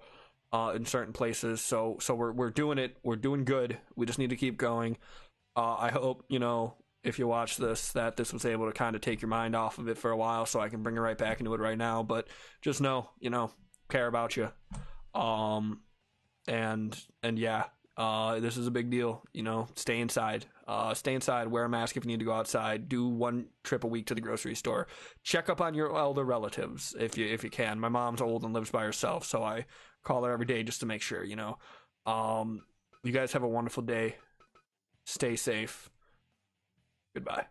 B: in certain places. So we're doing it. We're doing good. We just need to keep going. I hope, you know, if you watch this, that this was able to kind of take your mind off of it for a while, so I can bring it right back into it right now. But just know, you know, care about you. And yeah, this is a big deal. You know, stay inside. Stay inside. Wear a mask if you need to go outside. Do 1 trip a week to the grocery store. Check up on your elder relatives if you can. My mom's old and lives by herself, so I call her every day just to make sure. You know, you guys have a wonderful day. Stay safe. Goodbye.